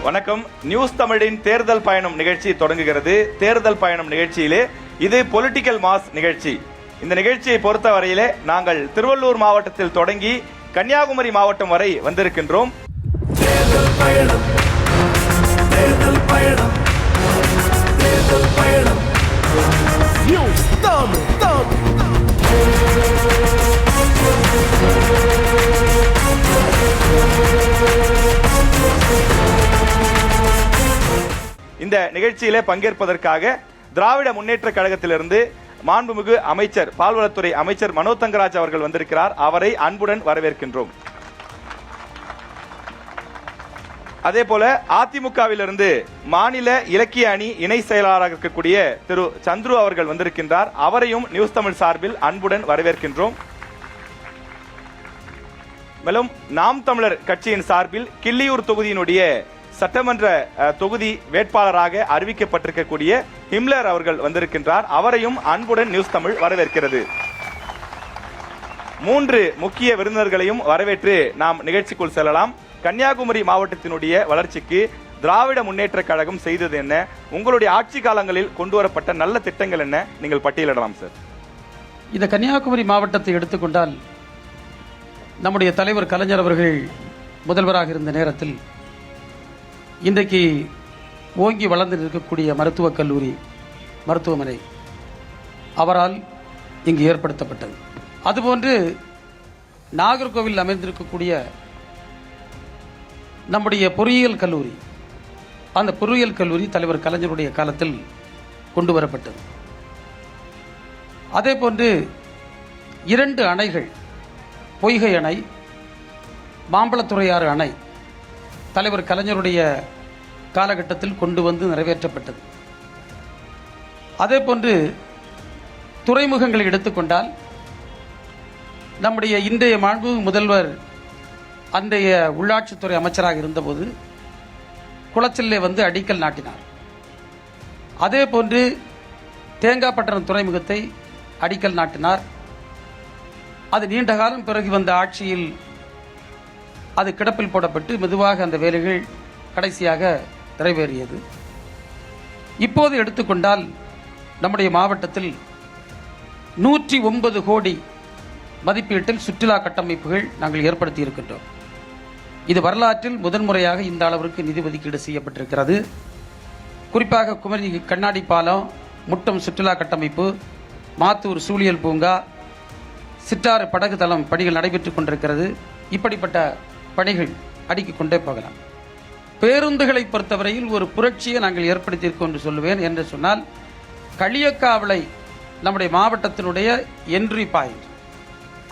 வணக்கம். நியூஸ் தமிழின் தேர்தல் பயணம் நிகழ்ச்சி தொடங்குகிறது. தேர்தல் பயணம் நிகழ்ச்சியிலே இது பொலிட்டிக்கல் மாஸ் நிகழ்ச்சி. இந்த நிகழ்ச்சியை பொறுத்தவரையிலே நாங்கள் திருவள்ளூர் மாவட்டத்தில் தொடங்கி கன்னியாகுமரி மாவட்டம் வரை வந்திருக்கின்றோம். தேர்தல் பயணம், தேர்தல் பயணம், தேர்தல் பயணம். நியூஸ் தமிழ். இந்த நிகழ்ச்சியிலே பங்கேற்பதற்காக திராவிட முன்னேற்ற கழகத்திலிருந்து மாண்புமிகு அமைச்சர் பால்வளத்துறை அமைச்சர் மனோ தங்கராஜ் அவர்கள் வந்திருக்கிறார். அவரை அன்புடன் வரவேற்கின்றோம். அதே போல அதிமுகவிலிருந்து மாநில இலக்கிய அணி இணை செயலாளராக இருக்கக்கூடிய திரு சந்துரு அவர்கள் வந்திருக்கின்றார். அவரையும் நியூஸ் தமிழ் சார்பில் அன்புடன் வரவேற்கின்றோம். மேலும் நாம் தமிழர் கட்சியின் சார்பில் கிள்ளியூர் தொகுதியினுடைய சட்டமன்ற தொகுதி வேட்பாளராக அறிவிக்கப்பட்டிருக்கக்கூடிய ஹிம்லர் அவர்கள் வந்திருக்கின்றார். அவரையும் அன்புடன் நியூஸ் தமிழ் வரவேற்கிறது. 3 முக்கிய விருந்தினர்களையும் வரவேற்று நாம் நிகழ்ச்சிக்குள் செல்லலாம். கன்னியாகுமரி மாவட்டத்தினுடைய வளர்ச்சிக்கு திராவிட முன்னேற்ற கழகம் செய்தது என்ன, உங்களுடைய ஆட்சி காலங்களில் கொண்டு வரப்பட்ட நல்ல திட்டங்கள் என்ன, நீங்கள் பட்டியலிடலாம் சார். இந்த கன்னியாகுமரி மாவட்டத்தை எடுத்துக்கொண்டால் நம்முடைய தலைவர் கலைஞர் அவர்கள் முதல்வராக இருந்த நேரத்தில் இன்றைக்கு ஓங்கி வளர்ந்து இருக்கக்கூடிய மருத்துவக் கல்லூரி மருத்துவமனை அவரால் இங்கு ஏற்படுத்தப்பட்டது. அதுபோன்று நாகர்கோவில் அமைந்திருக்கக்கூடிய நம்முடைய பொறியியல் கல்லூரி, அந்த பொறியியல் கல்லூரி தலைவர் கலைஞருடைய காலத்தில் கொண்டு வரப்பட்டது. அதே போன்று 2 அணைகள், பொய்கை அணை, மாம்பழத்துறையாறு அணை தலைவர் கலைஞருடைய காலகட்டத்தில் கொண்டு வந்து நிறைவேற்றப்பட்டது. அதே போன்று துறைமுகங்களை எடுத்துக்கொண்டால் நம்முடைய இன்றைய மாண்பு முதல்வர் அன்றைய உள்ளாட்சித்துறை அமைச்சராக இருந்தபோது குளச்சல்லே வந்து அடிக்கல் நாட்டினார். அதே போன்று தேங்காய்பட்டணம் துறைமுகத்தை அடிக்கல் நாட்டினார். அது நீண்ட காலம் பிறகு வந்த ஆட்சியில் அது கிடப்பில் போடப்பட்டு மெதுவாக அந்த வேலைகள் கடைசியாக நிறைவேறியது. இப்போது எடுத்துக்கொண்டால் நம்முடைய மாவட்டத்தில் 109 கோடி மதிப்பீட்டில் சுற்றுலா கட்டமைப்புகள் நாங்கள் ஏற்படுத்தி இருக்கின்றோம். இது வரலாற்றில் முதன்முறையாக இந்த அளவிற்கு நிதி ஒதுக்கீடு செய்யப்பட்டிருக்கிறது. குறிப்பாக குமரி கண்ணாடி பாலம், முட்டம் சுற்றுலா கட்டமைப்பு, மாத்தூர் சூழியல் பூங்கா, சிற்றாறு படகு தளம் பணிகள் நடைபெற்றுக் கொண்டிருக்கிறது. இப்படிப்பட்ட பணிகள் அடுக்கிக் கொண்டே போகலாம். பேருந்துகளை பொறுத்தவரையில் ஒரு புரட்சியை நாங்கள் ஏற்படுத்தியிருக்கோம் என்று சொல்லுவேன். என்று சொன்னால் களியக்காவளை நம்முடைய மாவட்டத்தினுடைய என்ட்ரி பாயிண்ட்,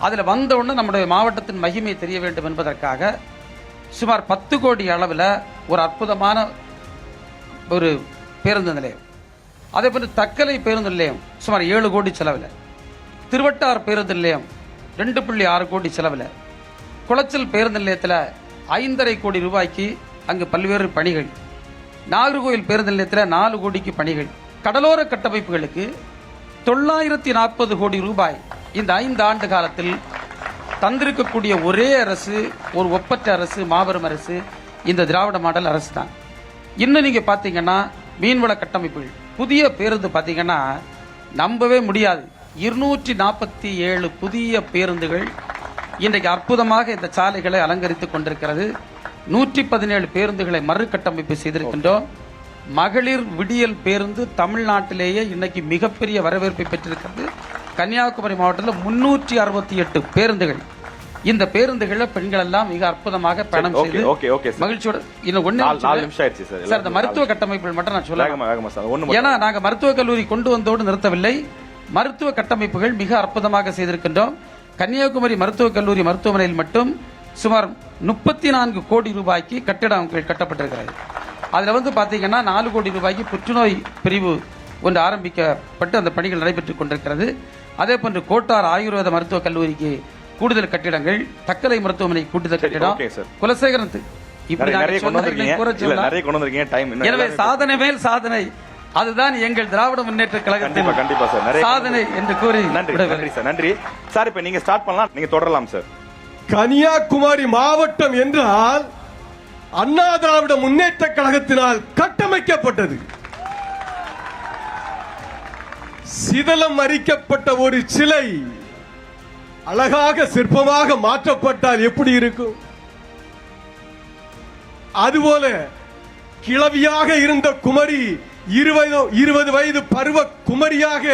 அதில் வந்தவுடனே நம்முடைய மாவட்டத்தின் மகிமை தெரிய வேண்டும் என்பதற்காக சுமார் 10 கோடி அளவில் ஒரு அற்புதமான ஒரு பேருந்து நிலையம், அதே போன்று தக்கலை பேருந்து நிலையம் சுமார் 7 கோடி செலவில், திருவட்டார் பேருந்து நிலையம் 2.6 கோடி செலவில், குளச்சல் பேருந்து நிலையத்தில் 5.5 கோடி ரூபாய்க்கு அங்கு பல்வேறு பணிகள், நாகர்கோவில் பேருந்து நிலையத்தில் 4 கோடிக்கு பணிகள், கடலோர கட்டமைப்புகளுக்கு 940 கோடி ரூபாய் இந்த 5 ஆண்டு காலத்தில் தந்திருக்கக்கூடிய ஒரே அரசு, ஒரு ஒப்பற்ற அரசு, மாபெரும் அரசு இந்த திராவிட மாடல் அரசு தான். இன்னும் நீங்கள் பார்த்தீங்கன்னா மீன்வள கட்டமைப்புகள், புதிய பேருந்து பார்த்தீங்கன்னா நம்பவே முடியாது, 247 புதிய பேருந்துகள் இன்றைக்கு அற்புதமாக இந்த சாலைகளை அலங்கரித்துக் கொண்டிருக்கிறது. 117 பேருந்துகளை மறுகட்டமைப்பு செய்திருக்கின்றோம். மகளிர் விடியல் பேருந்து தமிழ்நாட்டிலேயே இன்னைக்கு மிகப்பெரிய வரவேற்பை பெற்றிருக்கிறது. கன்னியாகுமரி மாவட்டத்தில் 368 பேருந்துகள். இந்த பேருந்துகளில் பெண்கள் எல்லாம் மிக அற்புதமாக பயணம் செய்து மகிழ்ச்சியோட. இன்னும் 1 நிமிஷம் சார், இந்த மருத்துவ கட்டமைப்புகள் மட்டும் நான் சொல்ல, ஏன்னா நாங்கள் மருத்துவக் கல்லூரி கொண்டு வந்தோடு நிறுத்தவில்லை, மருத்துவ கட்டமைப்புகள் மிக அற்புதமாக செய்திருக்கின்றோம். கன்னியாகுமரி மருத்துவக் கல்லூரி மருத்துவமனையில் மட்டும் சுமார் 34 கோடி ரூபாய்க்கு கட்டிடங்கள் கட்டப்பட்டிருக்கிறது. அதில் வந்து பார்த்தீங்கன்னா 4 கோடி ரூபாய்க்கு புற்றுநோய் பிரிவு ஒன்று ஆரம்பிக்கப்பட்டு அந்த பணிகள் நடைபெற்றுக் கொண்டிருக்கிறது. அதே போன்று கோட்டார் ஆயுர்வேத மருத்துவக் கல்லூரிக்கு கூடுதல் கட்டிடங்கள், தக்கலை மருத்துவமனை கூடுதல் கட்டிடம், குலசேகரன், எனவே சாதனை மேல் சாதனை, அதுதான் எங்கள் திராவிட முன்னேற்ற கழகத்தின் சாதனை என்று கூறி நன்றி சார். இப்ப நீங்க ஸ்டார்ட் பண்ணலாம், நீங்க தொடரலாம் சார். கன்னியாகுமரி மாவட்டம் என்றால் அண்ணா திராவிட முன்னேற்ற கழகத்தினால் கட்டமைக்கப்பட்டது. சிதலம் அரிக்கப்பட்ட ஒரு சிலை அழகாக சிற்பமாக மாற்றப்பட்டால் எப்படி இருக்கும்? அதுபோல கிழவியாக இருந்த குமரி 20 வயது பருவ குமரியாக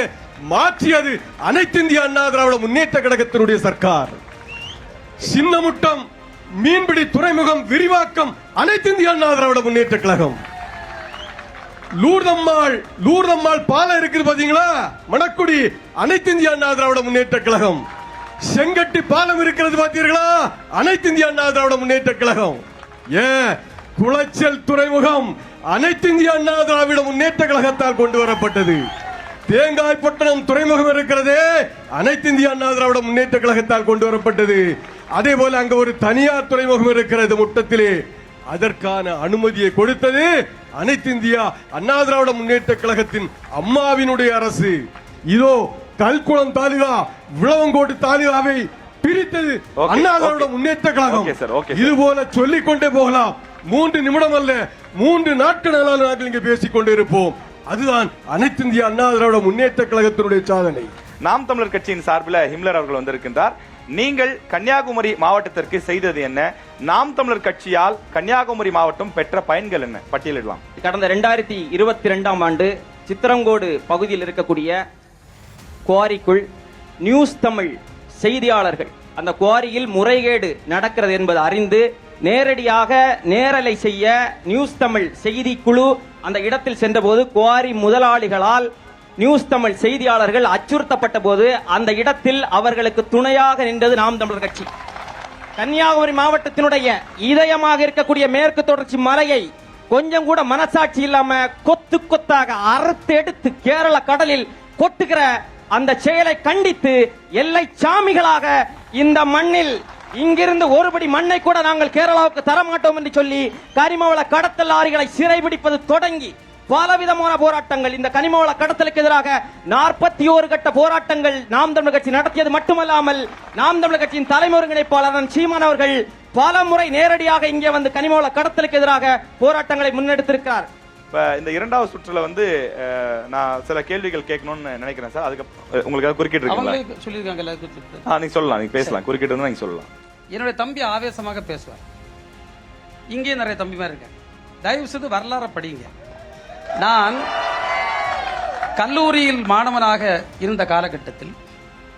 மாற்றியது அனைத்திந்திய அண்ணா திராவிட முன்னேற்ற கழகத்தினுடைய சர்க்கார். சின்னமுட்டம் மீன்பிடி துறைமுகம் விரிவாக்கம் அனைத்திந்திய அண்ணா திராவிட முன்னேற்ற கழகம். லூர்தம்மாள் பாலம் இருக்குது பாத்தீங்களா, மணக்குடி அனைத்திந்திய அண்ணா திராவிட முன்னேற்ற கழகம். செங்கட்டி பாலம் இருக்கிறது பாத்தீர்களா, அனைத்திந்திய அண்ணா திராவிட முன்னேற்ற கழகம். குளச்சல் துறைமுகம் அனைத்திந்திய அண்ணா திராவிட முன்னேற்ற கழகத்தால் கொண்டு வரப்பட்டது. தேங்காய்பட்டணம் துறைமுகம் இருக்கிறதே, அனைத்திந்திய அண்ணா திராவிட முன்னேற்ற கழகத்தால் கொண்டு வரப்பட்டது. அதே போல அங்க ஒரு தனியார் துறைமுகம் இருக்கிறது முட்டத்திலே, அதற்கான அனுமதியை கொடுத்தது அனைத்திந்தியா அண்ணா திராவிட முன்னேற்ற கழகத்தின் அம்மாவினுடைய அரசு. இதோ கல்குளம் தாலுகா விளவங்கோட்டு தாலுகாவை பிரித்தது அண்ணா திராவிட முன்னேற்ற கழகம். இது போல சொல்லிக் கொண்டே போகலாம். 3 நிமிடம் அல்ல, 3 நாட்களால் நாங்கள் இங்கே பேசிக் கொண்டு இருப்போம். அதுதான் அனைத்திந்திய அண்ணா திராவிட முன்னேற்ற கழகத்தினுடைய சாதனை. நாம் தமிழர் கட்சியின் சார்பில் ஹிம்லர் அவர்கள் வந்திருக்கின்றார். நீங்கள் கன்னியாகுமரி மாவட்டத்திற்கு செய்தது என்ன? நாம் தமிழர் கட்சியால் கன்னியாகுமரி மாவட்டம் பெற்ற பயன்கள் என்ன? பட்டியலிடலாம். கடந்த 2022ஆம் ஆண்டு சித்திரங்கோடு பகுதியில் இருக்கக்கூடிய குவாரிக்குள் நியூஸ் தமிழ் செய்தியாளர்கள் அந்த குவாரியில் முறைகேடு நடக்கிறது என்பது அறிந்து நேரடியாக நேரலை செய்ய நியூஸ் தமிழ் செய்தி குழு அந்த இடத்தில் சென்றபோது குவாரி முதலாளிகளால் நியூஸ் தமிழ் செய்தியாளர்கள் அச்சுறுத்தப்பட்ட போது அந்த இடத்தில் அவர்களுக்கு துணையாக நின்றது நாம் தமிழர் கட்சி. கன்னியாகுமரி மாவட்டத்தினுடைய இதயமாக இருக்கக்கூடிய மேற்கு தொடர்ச்சி மலையை கொஞ்சம் கூட மனசாட்சி இல்லாம கொத்து கொத்தாக அறுத்து எடுத்து கேரள கடலில் கொட்டுகிற அந்த செயலை கண்டித்து எல்லை சாமிகளாக இந்த மண்ணில் இங்கிருந்து ஒருபடி மண்ணை கூட நாங்கள் கேரளாவுக்கு தரமாட்டோம் என்று சொல்லி கனிமவள கடத்தல் லாரிகளை சிறைபிடிப்பது தொடங்கி பலவிதமான போராட்டங்கள், இந்த கனிமவள கடத்தலுக்கு எதிராக 41 கட்ட போராட்டங்கள் நாம் தமிழர் கட்சி நடத்தியது மட்டுமல்லாமல் நாம் தமிழர் கட்சியின் தலைமை ஒருங்கிணைப்பாளர் சீமான் அவர்கள் பல முறை நேரடியாக இங்கே வந்து கனிமவள கடத்தலுக்கு எதிராக போராட்டங்களை முன்னெடுத்திருக்கிறார். இந்த இரண்டாவது சுற்றுல வந்து நான் சில கேள்விகள் கேட்கணும்னு நினைக்கிறேன் சார். அதுக்கு உங்களுக்கு குறுக்கிட்டு இருக்கீங்களா? சொல்லிருக்காங்க, நீங்க சொல்லலாம், நீங்க பேசலாம். குறுக்கிட்டு இருந்தா நீங்க சொல்லலாம். என்னுடைய தம்பி ஆவேசமாக பேசுவார். இங்கே நிறைய தம்பிமா இருக்க, தயவு செய்து வரலாறு படிங்க. நான் கல்லூரியில் மாணவனாக இருந்த காலகட்டத்தில்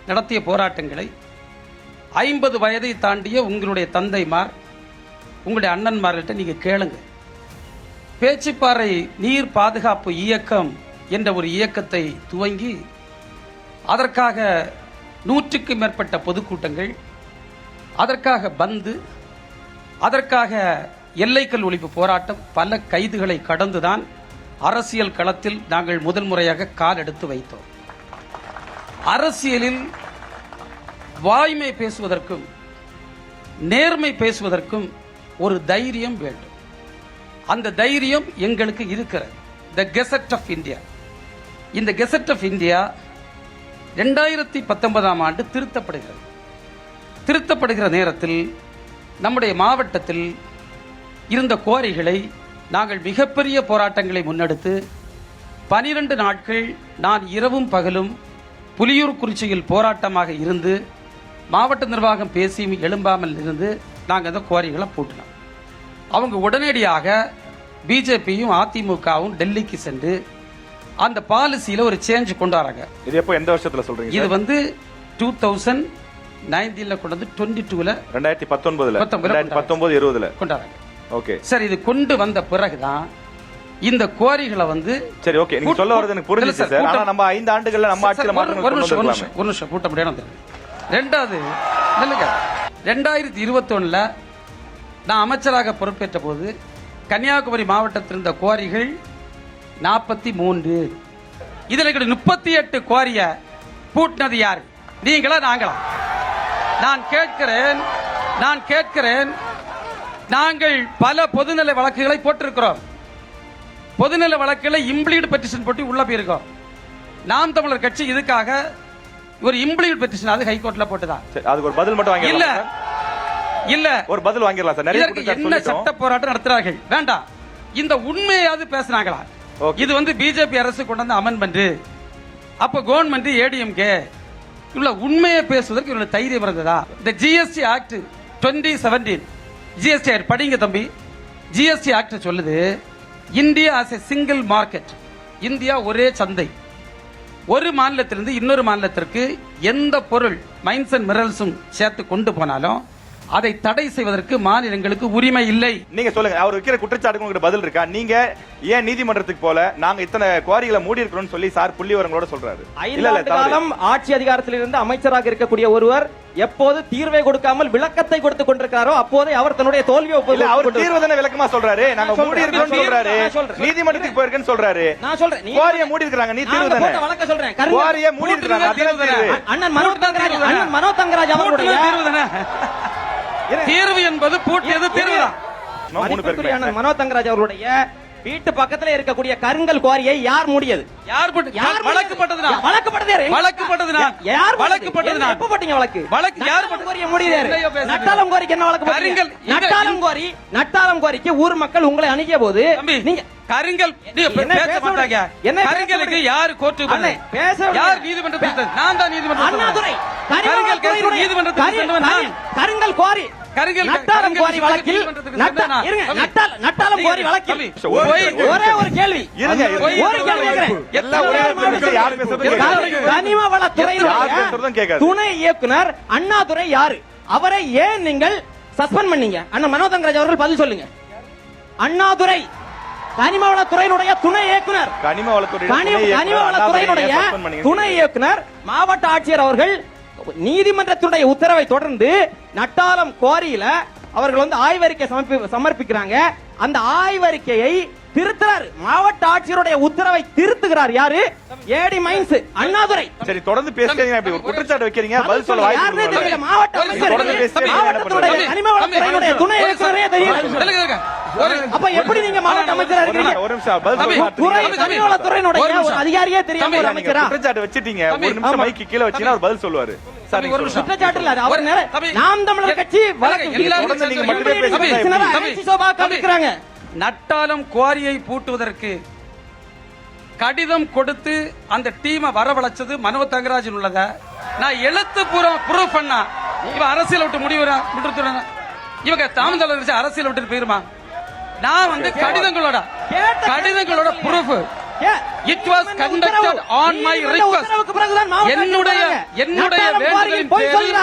நடத்திய போராட்டங்களை 50 வயதை தாண்டிய உங்களுடைய தந்தைமார், உங்களுடைய அண்ணன்மார்கிட்ட நீங்க கேளுங்க. பேச்சிப்பாறை நீர் பாதுகாப்பு இயக்கம் என்ற ஒரு இயக்கத்தை துவங்கி அதற்காக 100க்கும் மேற்பட்ட பொதுக்கூட்டங்கள், அதற்காக பந்து, அதற்காக எல்லைக்கல் ஒழிப்பு போராட்டம், பல கைதுகளை கடந்துதான் அரசியல் களத்தில் நாங்கள் முதல் முறையாக கால் எடுத்து வைத்தோம். அரசியலில் வாய்மை பேசுவதற்கும் நேர்மை பேசுவதற்கும் ஒரு தைரியம் வேண்டும். அந்த தைரியம் எங்களுக்கு இருக்கிறது. தி கெசட் ஆஃப் இந்தியா, இந்த கெசட் ஆஃப் இந்தியா 2019ஆம் ஆண்டு திருத்தப்படுகிற நேரத்தில் நம்முடைய மாவட்டத்தில் இருந்த கோரிக்கைகளை நாங்கள் மிகப்பெரிய போராட்டங்களை முன்னெடுத்து 12 நாட்கள் நான் இரவும் பகலும் புலியூர் குறிச்சியில் போராட்டமாக இருந்து மாவட்ட நிர்வாகம் பேசியும் எழும்பாமல் இருந்து நாங்கள் அந்த கோரிக்கைகளை போட்டினோம். அவங்க உடனடியாக பிஜேபியும் அதிமுகவும் டெல்லிக்கு சென்று அந்த பாலிசியில ஒரு சேஞ்ச் கொண்டு வராங்க. இது எப்போ, எந்த வருஷத்துல சொல்றீங்க? இது வந்து 2019 கொண்டு வந்து 22ல 2019 கொண்டு வராங்க. ஓகே சார், இது கொண்டு வந்த பிறகுதான் இந்த கோரிக்கைகளை வந்து சரி ஓகே நீங்க சொல்ல வரது எனக்கு புரிஞ்சுச்சு சார். ஆனா நம்ம 5 ஆண்டுகள்ல நம்ம ஆட்சியில மாற்றங்கள் ஒரு நிமிஷம் கூட்ட முடியாது. ரெண்டாவது, 2021ல நான் அமைச்சராக பொறுப்பேற்ற போது கன்னியாகுமரி மாவட்டத்தில் இருந்த குவாரிகள் 43. இதுல 38 குவாரிய பூட்டினது யார்? நீங்களா நாங்களா? நான் கேட்கிறேன். நாங்கள் பல பொதுநல வழக்குகளை போட்டிருக்கிறோம். பொதுநல வழக்குகளை இம்ப்ளீட் பெட்டிஷன் போட்டு உள்ள போயிருக்கோம். நாம் தமிழர் கட்சி இதுக்காக ஒரு இம்ப்ளீட் பெட்டிஷன் அது ஹைகோர்ட்ல போட்டுதான். அதுக்கு ஒரு பதில் மட்டும் வாங்க. இல்ல இல்ல ஒரு பதில் வாங்கிடலாம் சார். நிறைய இதற்கு குற்றச்சாட்டு என்ன சொல்லிட்டோம். சட்ட போராட்டம் நடத்துறார்கள் வேண்டாம். இந்த உண்மையாவது பேசுனாங்களா? Okay. இது வந்து பிஜேபி அரசு கொண்டு வந்த அமெண்ட்மெண்ட், அப்ப கவர்மெண்ட் ஏடிஎம்கே இவ்வளவு உண்மையை பேசுவதற்கு இவ்வளவு தைரியம் இருந்ததா? இந்த ஜிஎஸ்டி ஆக்ட் 2017 ஜிஎஸ்டி ஆக்ட் படிங்க தம்பி. ஜிஎஸ்டி ஆக்ட் சொல்லுது India as a single market, India ஒரே சந்தை. ஒரு மாநிலத்திலிருந்து இன்னொரு மாநிலத்திற்கு எந்த பொருள் மைன்ஸ் அண்ட் மினரல்ஸும் சேர்த்து கொண்டு போனாலும் அதை தடை செய்வதற்கு மாநிலங்களுக்கு உரிமை இல்லை. நீங்க சொல்லுங்க, அவர் வைக்கிற குற்றச்சாட்டுக்கு உங்களுக்கு பதில் இருக்கா? நீங்க ஏன் நீதிமன்றத்துக்கு போல? நாங்க இத்தனை குவாரிகளை மூடி இருக்கிறோம் சொல்லி சார் புள்ளிவரங்களோட சொல்றாரு. இல்ல இல்ல, காலம் ஆட்சி அதிகாரத்தில் இருந்து அமைச்சராக இருக்கக்கூடிய ஒருவர் எப்போது தீர்வை கொடுக்காமல் விளக்கத்தை கொடுத்துக் கொண்டிருக்கிறாரோ அப்போதே அவர் தன்னுடைய தோல்வியை இல்ல, அவர் தீர்வு தானே விளக்கமா சொல்றாரு. நாங்க மூடி இருக்கோம்னு சொல்றாரு, நீதிமன்றத்துக்கு போயிருக்கேன்னு சொல்றாரு. நான் சொல்றேன், குவாரியை மூடி இருக்காங்க, நீ தீர்வு தானே வழக்க சொல்றேன். குவாரியை மூடி இருக்காங்க, அதுதான் தீர்வு. அண்ணன் மனோ தங்கராஜ் அவர்களுடைய தீர்வு என்பது பூட்டியது தீர்வுதான். மதிப்பிற்குரிய மனோ தங்கராஜ் அவர்களுடைய வீட்டு பக்கத்துல இருக்கக்கூடிய கருங்கல் குவாரியை யார் மூடியது? வழக்குப்பட்டது நான். எப்ப போட்டீங்க வழக்கு? யார் குவாரியை மூடியது? நட்டாலம் குவாரிக்கு என்ன வழக்கு போட்டீங்க? நட்டாலம் குவாரிக்கு ஊர் மக்கள் உங்களை அணுகிய போது நீங்க கருங்கல் பேச மாட்டாங்க. கருங்கலுக்கு யார் கோர்ட்டு பேச யார் நீதிமன்றத்துக்கு? நான் தான் நீதிமன்றம். அண்ணாதுரை நீதிமன்றத்துக்கு கருங்கல் குவாரி நட்டாலம் குவாரி வழக்கில் நட்டாலம் குவாரி வழக்கில் ஒரே ஒரு கேள்வி கனிம வளத்துறை துணை இயக்குனர் அண்ணாதுரை யாரு? அவரை ஏன் நீங்கள் சஸ்பெண்ட் பண்ணீங்க? அண்ணன் மனோ தங்கராஜ் அவர்கள் பதில் சொல்லுங்க. அண்ணாதுரை கனிம வளத்துறையினுடைய துணை இயக்குனர், கனிம வளத்துறையினுடைய துணை இயக்குனர் மாவட்ட ஆட்சியர் அவர்கள் நீதிமன்றத்துடைய உத்தரவை தொடர்ந்து நட்டாலம் குவாரியில அவர்கள் வந்து ஆய்வறிக்கை சமர்ப்பிக்கிறாங்க. அந்த ஆய்வறிக்கையை திருத்துறாரு. மாவட்ட ஆட்சியருடைய உத்தரவை திருத்துகிறார் யாரு? ஏடி மைன்ஸ் அண்ணாதுரை. சரி, தொடர்ந்து பேசுறீங்க. இப்படி ஒரு குற்றச்சாட்டு வைக்கிறீங்க, பதில் சொல்ல வாய்ப்பு இல்லை. மாவட்ட மாவட்டத்துடைய கனிம வளத்துறையினுடைய துணை இயக்குனரே தெரியல. அப்ப எப்படி நீங்க மாவட்ட அமைச்சரா இருக்கீங்க? ஒரு நிமிஷம், பதில் கனிம வளத்துறையினுடைய ஒரு அதிகாரியே தெரியாம ஒரு அமைச்சரா? குற்றச்சாட்டு வச்சிட்டீங்க, ஒரு நிமிஷம் மைக்கு கீழ வச்சீங்கன்னா அவர் பதில் சொல்லுவாரு. சார், ஒரு குற்றச்சாட்டு இல்ல, அவர் நாம் தமிழர் கட்சி வழக்கு நீங்க மட்டுமே பேசுறாங்க. நட்டாலம் குவாரியை பூட்டுவதற்கு கடிதம் கொடுத்து அந்த டீமை வரவழைச்சது மனோ தங்கராஜன் உள்ளத நான் எழுத்து ப்ரூஃப் பண்ணா இவன் அரசியல் விட்டு முடிவு இவங்க தாமதம் அரசியல் விட்டு போயிருமா? நான் வந்து கடிதங்களோட proof It was conducted on my request. என்னுடைய வேண்டுதலின் பேரில்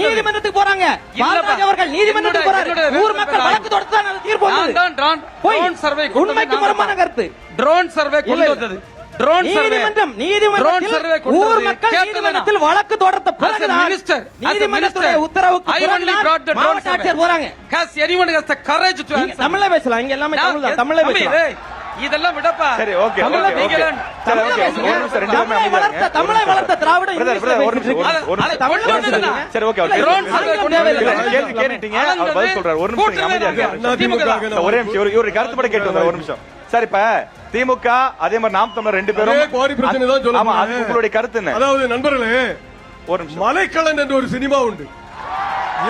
நீதிமன்றத்துக்கு போறாங்க. பாலராஜ் அவர்கள் நீதிமன்றத்துக்கு போறாரு. ஊர் மக்கள் வழக்கு தொடுத்து தான் அது தீர்ப்பு வந்தது. நான் ட்ரோன் சர்வே உண்மைக்கு புறம்பான கருத்து. ட்ரோன் சர்வே கொண்டு வந்தது. நீதிமன்றத்தில் ஊர் மக்கள் நீதிமன்றத்தில் வழக்கு தொடர்ந்த பிறகு நீதிமன்றத்துடைய உத்தரவுக்கு மாவட்ட ஆட்சியர் போறாங்க. Has anyone has the courage to answer? தமிழ்ல பேசலாம், இங்க எல்லாமே தமிழ்ல பேசலாம். இதெல்லாம் விடப்பா. சரி, ஓகே ஓகே தமிழை வளர்த்த திராவிட சரி, ஓகே கேள்வி கேட்டுட்டீங்க, அவர் பதில் சொல்றாரு. ஒரு நிமிஷம் அமைதியா இருங்க. ஒரே நிமிஷம் இவரு கருத்துப்பட கேட்டு வந்தார். ஒரு நிமிஷம் சார். இப்ப திமுக அதே மாதிரி நாம் தமிழர் ரெண்டு பேரும் குவாரி பிரச்சனை தான் சொல்லுங்க. ஆமா, அது உங்களுடைய கருத்து என்ன? அதாவது நண்பர்களே, ஒரு நிமிஷம், மலைக்கலன் என்ற ஒரு சினிமா உண்டு.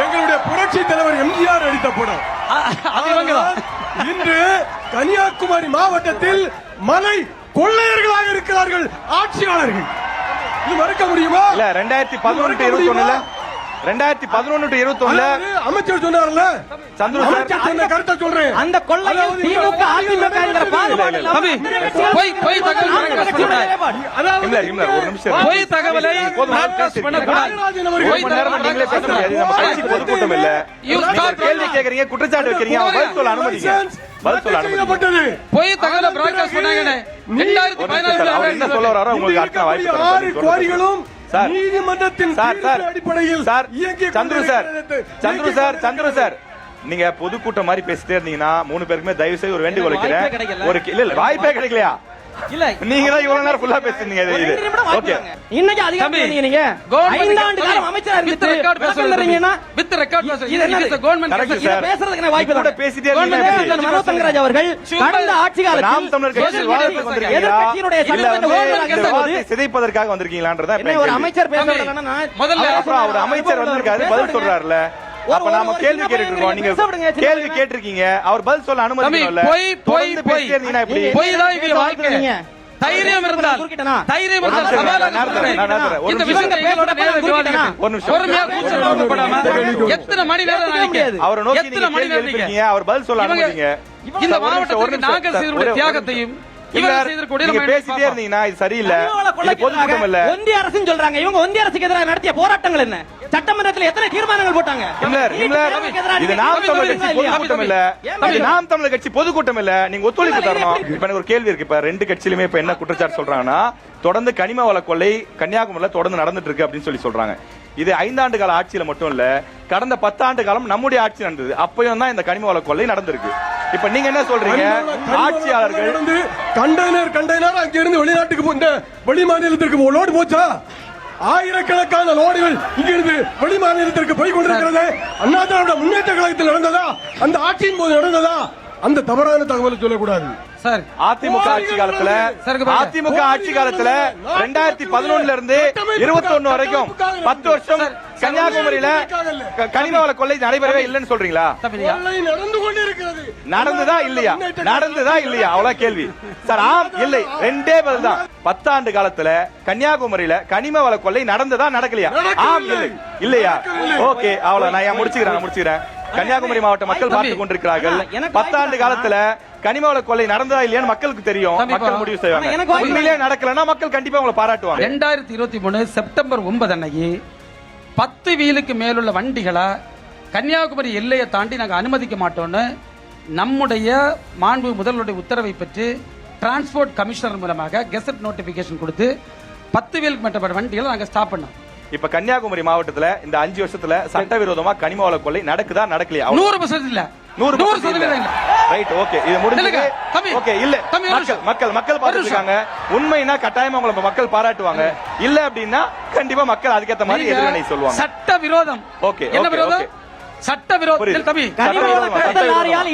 எங்களுடைய புரட்சி தலைவர் எம்ஜிஆர் நடித்த படம். இன்று கன்னியாகுமரி மாவட்டத்தில் மலை கொள்ளையர்களாக இருக்கிறார்கள் ஆட்சியாளர்கள். இது மறுக்க முடியுமா? இல்ல 2011-21 2011-21 அமைச்சர் சொன்னார்ல, சந்துரு சார் சொன்ன கருத்தை சொல்றேன். அந்த கொள்ளையில் திமுக அதிமுக பாகுபாடு இல்ல. போய் தகவல் ஒரு நிமிஷம், போய் தகவலை பொதுக்கூட்டம் இல்ல, கேள்வி கேக்குறீங்க, குற்றச்சாட்டு வைக்கிறீங்க, பதில் சொல்ல அனுமதிங்க. பதில் சொல்ல அனுமதிங்க. போய் தகவலை பிராட்காஸ்ட் பண்ணாங்க. 2014 என்ன சொல்ல வராரோ உங்களுக்கு அடுத்த வாய்ப்பு. 6 குவாரிகளும் நீதிமன்றத்தின் அடிப்படையில் சந்துரு சார், நீங்க பொதுக்கூட்டம் மாதிரி பேசிட்டே இருந்தீங்கன்னா 3 பேருக்குமே தயவு செய்து ஒரு வேண்டுகோள் வைக்கிறேன். ஒரு இல்ல வாய்ப்பே கிடைக்கலையா? இல்ல நீங்க தான் இவ்வளவு நேரம் ஃபுல்லா பேசுறீங்க இது. ஒரு நிமிடம் ஓகே வாங்கிக்கோங்க. இன்னைக்கு அதிகாரம் தம்பி, பண்ணீங்க நீங்க கவர்மெண்ட் 5 ஆண்டு காலம் அமைச்சரா வித் இருந்துட்டு ரெக்கார்ட் விளக்கம் தர்றீங்கன்னா வித் ரெக்கார்ட் இது என்ன கவர்மெண்ட் Correct, இத sir. பேசுறதுக்கு எனக்கு வாய்ப்பு கூட இல்லை. பேசிட்டே இருக்கீங்க. கவர்மெண்ட் மனோ தங்கராஜ் அவர்கள் கடந்த ஆட்சி காலத்தில் நாம் தமிழர் கட்சி விவாதத்துக்கு வந்திருக்கீங்களா? எதிர்க்கட்சியினுடைய இல்ல சட்டமன்ற வந்து உறுப்பினராக இந்த இருந்தபோது வார்த்தை சிதைப்பதற்காக வந்திருக்கீங்களான்றதா இப்ப என்ன ஒரு கேள்வி. அமைச்சர் பேசுறதுன்னா முதல்ல அப்புறம் அவர் அமைச்சர் வந்திருக்காரு பதில் சொல்றாருல. அப்ப நாம கேள்வி கேட்டுட்டு இருக்கோம். நீங்க கேள்வி கேட்டிருக்கீங்க, அவர் பதில் சொல்ல அனுமதிக்கணும்ல. போய் தொடர்ந்து பேசிட்டே இருந்தீங்கன்னா எப்படி? போய் தான் இவங்க வாழ்க்கை. தைரியம் இருந்தால் தைரியம் இருந்தால் சவாலாக நான் இந்த விஷயத்தை எங்களோட நேரடி விவாதிக்கணும். ஒரு நிமிஷம். பொறுமையா கூச்சல் போடாம எத்தனை மணி நேரம் நினைக்க அவரை நோக்கி எத்தனை நீங்க மணி கேள்வி நேரம் எழுப்பிருக்கீங்க, அவர் பதில் சொல்ல இவங்க- அனுமதிங்க. இந்த ஒரு மாவட்டத்துக்கு நிமிஷம், நாங்கள் செய்திருக்கிற தியாகத்தையும் இவர் செய்திருக்கூடிய நீங்க நம்ம பேசிட்டே இருந்தீங்கன்னா இது சரியில்லை. இது பொதுக்கூட்டம் இல்ல. ஒன்றிய அரசுன்னு சொல்றாங்க. இவங்க ஒன்றிய அரசுக்கு எதிராக நடத்திய போராட்டங்கள் என்ன? சட்டமன்றத்தில் எத்தனை தீர்மானங்கள் போட்டாங்க? இது நாம் தமிழர் கட்சி பொதுக்கூட்டம் இல்ல. இது நாம் தமிழர் கட்சி பொதுக்கூட்டம் இல்ல. நீங்க ஒத்துழைப்பு தரணும். இப்ப எனக்கு ஒரு கேள்வி இருக்கு. இப்ப ரெண்டு கட்சியிலுமே இப்ப என்ன குற்றச்சாட்டு சொல்றாங்கன்னா, தொடர்ந்து கனிம வள கொள்ளை கன்னியாகுமரியில தொடர்ந்து நடந்துட்டு இருக்கு அப்படின்னு சொல்றாங்க. இது 5 ஆண்டு கால ஆட்சியில மட்டும் இல்ல, கடந்த 10 ஆண்டு காலம் நம்முடைய ஆட்சி நடந்தது. அப்பயும் தான் இந்த கனிம வள கொள்ளை நடந்திருக்கு. இப்ப நீங்க என்ன சொல்றீங்க? ஆட்சியாளர்கள் கண்டெய்னர் அங்க இருந்து வெளிநாட்டுக்கு போன வெளி மாநிலத்திற்கு லோடு போச்சா? ஆயிரக்கணக்கான லோடுகள் இங்கிருந்து வெளி மாநிலத்திற்கு போய் கொண்டிருக்கிறது. அண்ணா திராவிட முன்னேற்ற கழகத்தில் நடந்ததா? அந்த ஆட்சியின் போது நடந்ததா? அந்த தவறான தகவலை சொல்லக்கூடாது. சார் அதிமுக ஆட்சி காலத்துல 2011 இருந்து 21 வரைக்கும் 10 வருஷம் கன்னியாகுமரியில கனிம வள கொள்ளை நடைபெறவே இல்லைன்னு சொல்றீங்களா? கொள்ளை நடந்து கொண்டிருக்கிறது. நடந்ததா இல்லையா? நடந்ததா இல்லையா? அவ்வளவு கேள்வி சார். ஆம் இல்லை, ரெண்டே பதில் தான். 10 ஆண்டு காலத்துல கன்னியாகுமரியில கனிம வள கொள்ளை நடந்ததா நடக்கலையா? ஆம் இல்லை இல்லையா? ஓகே, அவ்வளவு நான் முடிச்சுக்கிறேன். கன்னியாகுமரி மாவட்ட மக்கள் பார்த்துக் கொண்டிருக்கிறார்கள். 10 ஆண்டு காலத்துல கனிம வள கொள்ளை நடந்ததா இல்லையான்னு மக்களுக்கு தெரியும். மக்கள் முடிவு செய்வாங்க. உண்மையிலேயே நடக்கலன்னா மக்கள் கண்டிப்பா உங்களை பாராட்டுவாங்க. 2023 செப்டம்பர் 9 அன்னைக்கு 10 வீலுக்கு மேலுள்ள வண்டிகளை கன்னியாகுமரி எல்லையை தாண்டி நாங்கள் அனுமதிக்க மாட்டோம்னு நம்முடைய மாண்பு முதல்வருடைய உத்தரவை பெற்று டிரான்ஸ்போர்ட் கமிஷனர் மூலமாக கெசட் நோட்டிபிகேஷன் கொடுத்து 10 வீலுக்கு மேற்பட்ட வண்டிகளை நாங்கள் ஸ்டாப் பண்ணோம். இப்ப கன்னியாகுமரி மாவட்டத்துல இந்த 5 வருஷத்துல சட்டவிரோதமா கனிம வள கொள்ளை நடக்குதா நடக்கலையா? 100% இல்ல. 100% இல்ல. Right, okay. இது முடிஞ்சது. ஓகே, இல்ல. மக்கள் பாத்துட்டு இருக்காங்க. உண்மைனா கட்டாயமா உங்களை மக்கள் பாராட்டுவாங்க. இல்ல அப்படின்னா கண்டிப்பா மக்கள் அதுக்கேத்த மாதிரி எதிர்வினை சொல்லுவாங்க. சட்ட விரோதம். ஓகே, என்ன விரோதம்? சட்ட விரோதம். தம்பி,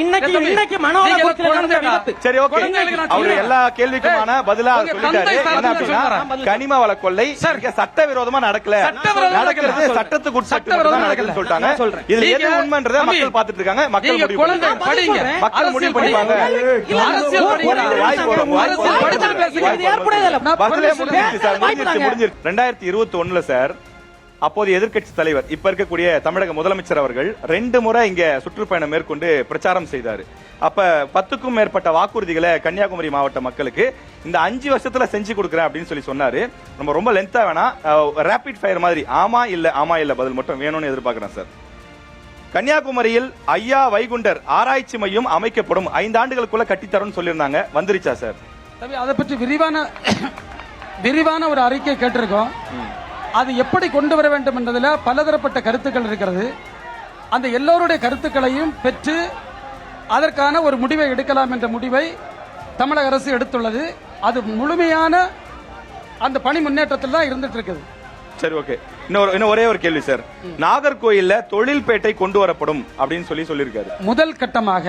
இன்னைக்கு மனோல விபத்து. சரி, ஓகே. அவரு எல்லா கேள்விக்குமான பதிலா சொல்லிட்டாரு. என்ன அப்படின்னா கனிம வள கொள்ளை சட்ட விரோதமா நடக்கல, நடக்கிறது சட்டத்துக்கு உட்பட்டு நடக்குதுன்னு சொல்லிட்டாங்க. இதுல எது உண்மைன்றதை மக்கள் பாத்துட்டு இருக்காங்க. மக்கள் முடிவு படிங்க. மக்கள் முடிவு பண்ணிப்பாங்க. பதிலே முடிஞ்சிருச்சு சார். 2021 சார், அப்போது எதிர்க்கட்சி தலைவர் இப்ப இருக்கக்கூடிய தமிழக முதலமைச்சர் அவர்கள் 2 முறை இங்க சுற்றுப்பயணம் மேற்கொண்டு பிரச்சாரம் செய்தாரு. அப்ப 10க்கும் மேற்பட்ட வாக்குறுதிகளை கன்னியாகுமரி மாவட்ட மக்களுக்கு இந்த 5 வருஷத்துல செஞ்சு கொடுக்குறேன் அப்படின்னு சொன்னாரு. நம்ம ரொம்ப லென்த்தா வேணா, ரேபிட் ஃபயர் மாதிரி ஆமா இல்ல பதில் மட்டும் வேணும்னு எதிர்பார்க்கிறேன் சார். கன்னியாகுமரியில் ஐயா வைகுண்டர் ஆராய்ச்சி மையம் அமைக்கப்படும் 5 ஆண்டுகளுக்குள்ள கட்டித்தரணும்னு சொல்லியிருந்தாங்க. வந்துருச்சா சார்? அதை பற்றி விரிவான ஒரு அறிக்கை கேட்டிருக்கோம். அது எப்படி கொண்டு வர வேண்டும் என்பதில் பலதரப்பட்ட கருத்துக்கள் இருக்கிறது. அந்த எல்லோருடைய கருத்துக்களையும் பெற்று அதற்கான ஒரு முடிவை எடுக்கலாம் என்ற முடிவை தமிழக அரசு எடுத்துள்ளது. அது முழுமையான அந்த பணி முன்னேற்றத்தில் தான் இருந்துட்டு இருக்குது. சரி, ஓகே. இன்னும் ஒரே ஒரு கேள்வி சார். நாகர்கோயில்ல தொழில்பேட்டை கொண்டு வரப்படும் அப்படின்னு சொல்லியிருக்காரு. முதல் கட்டமாக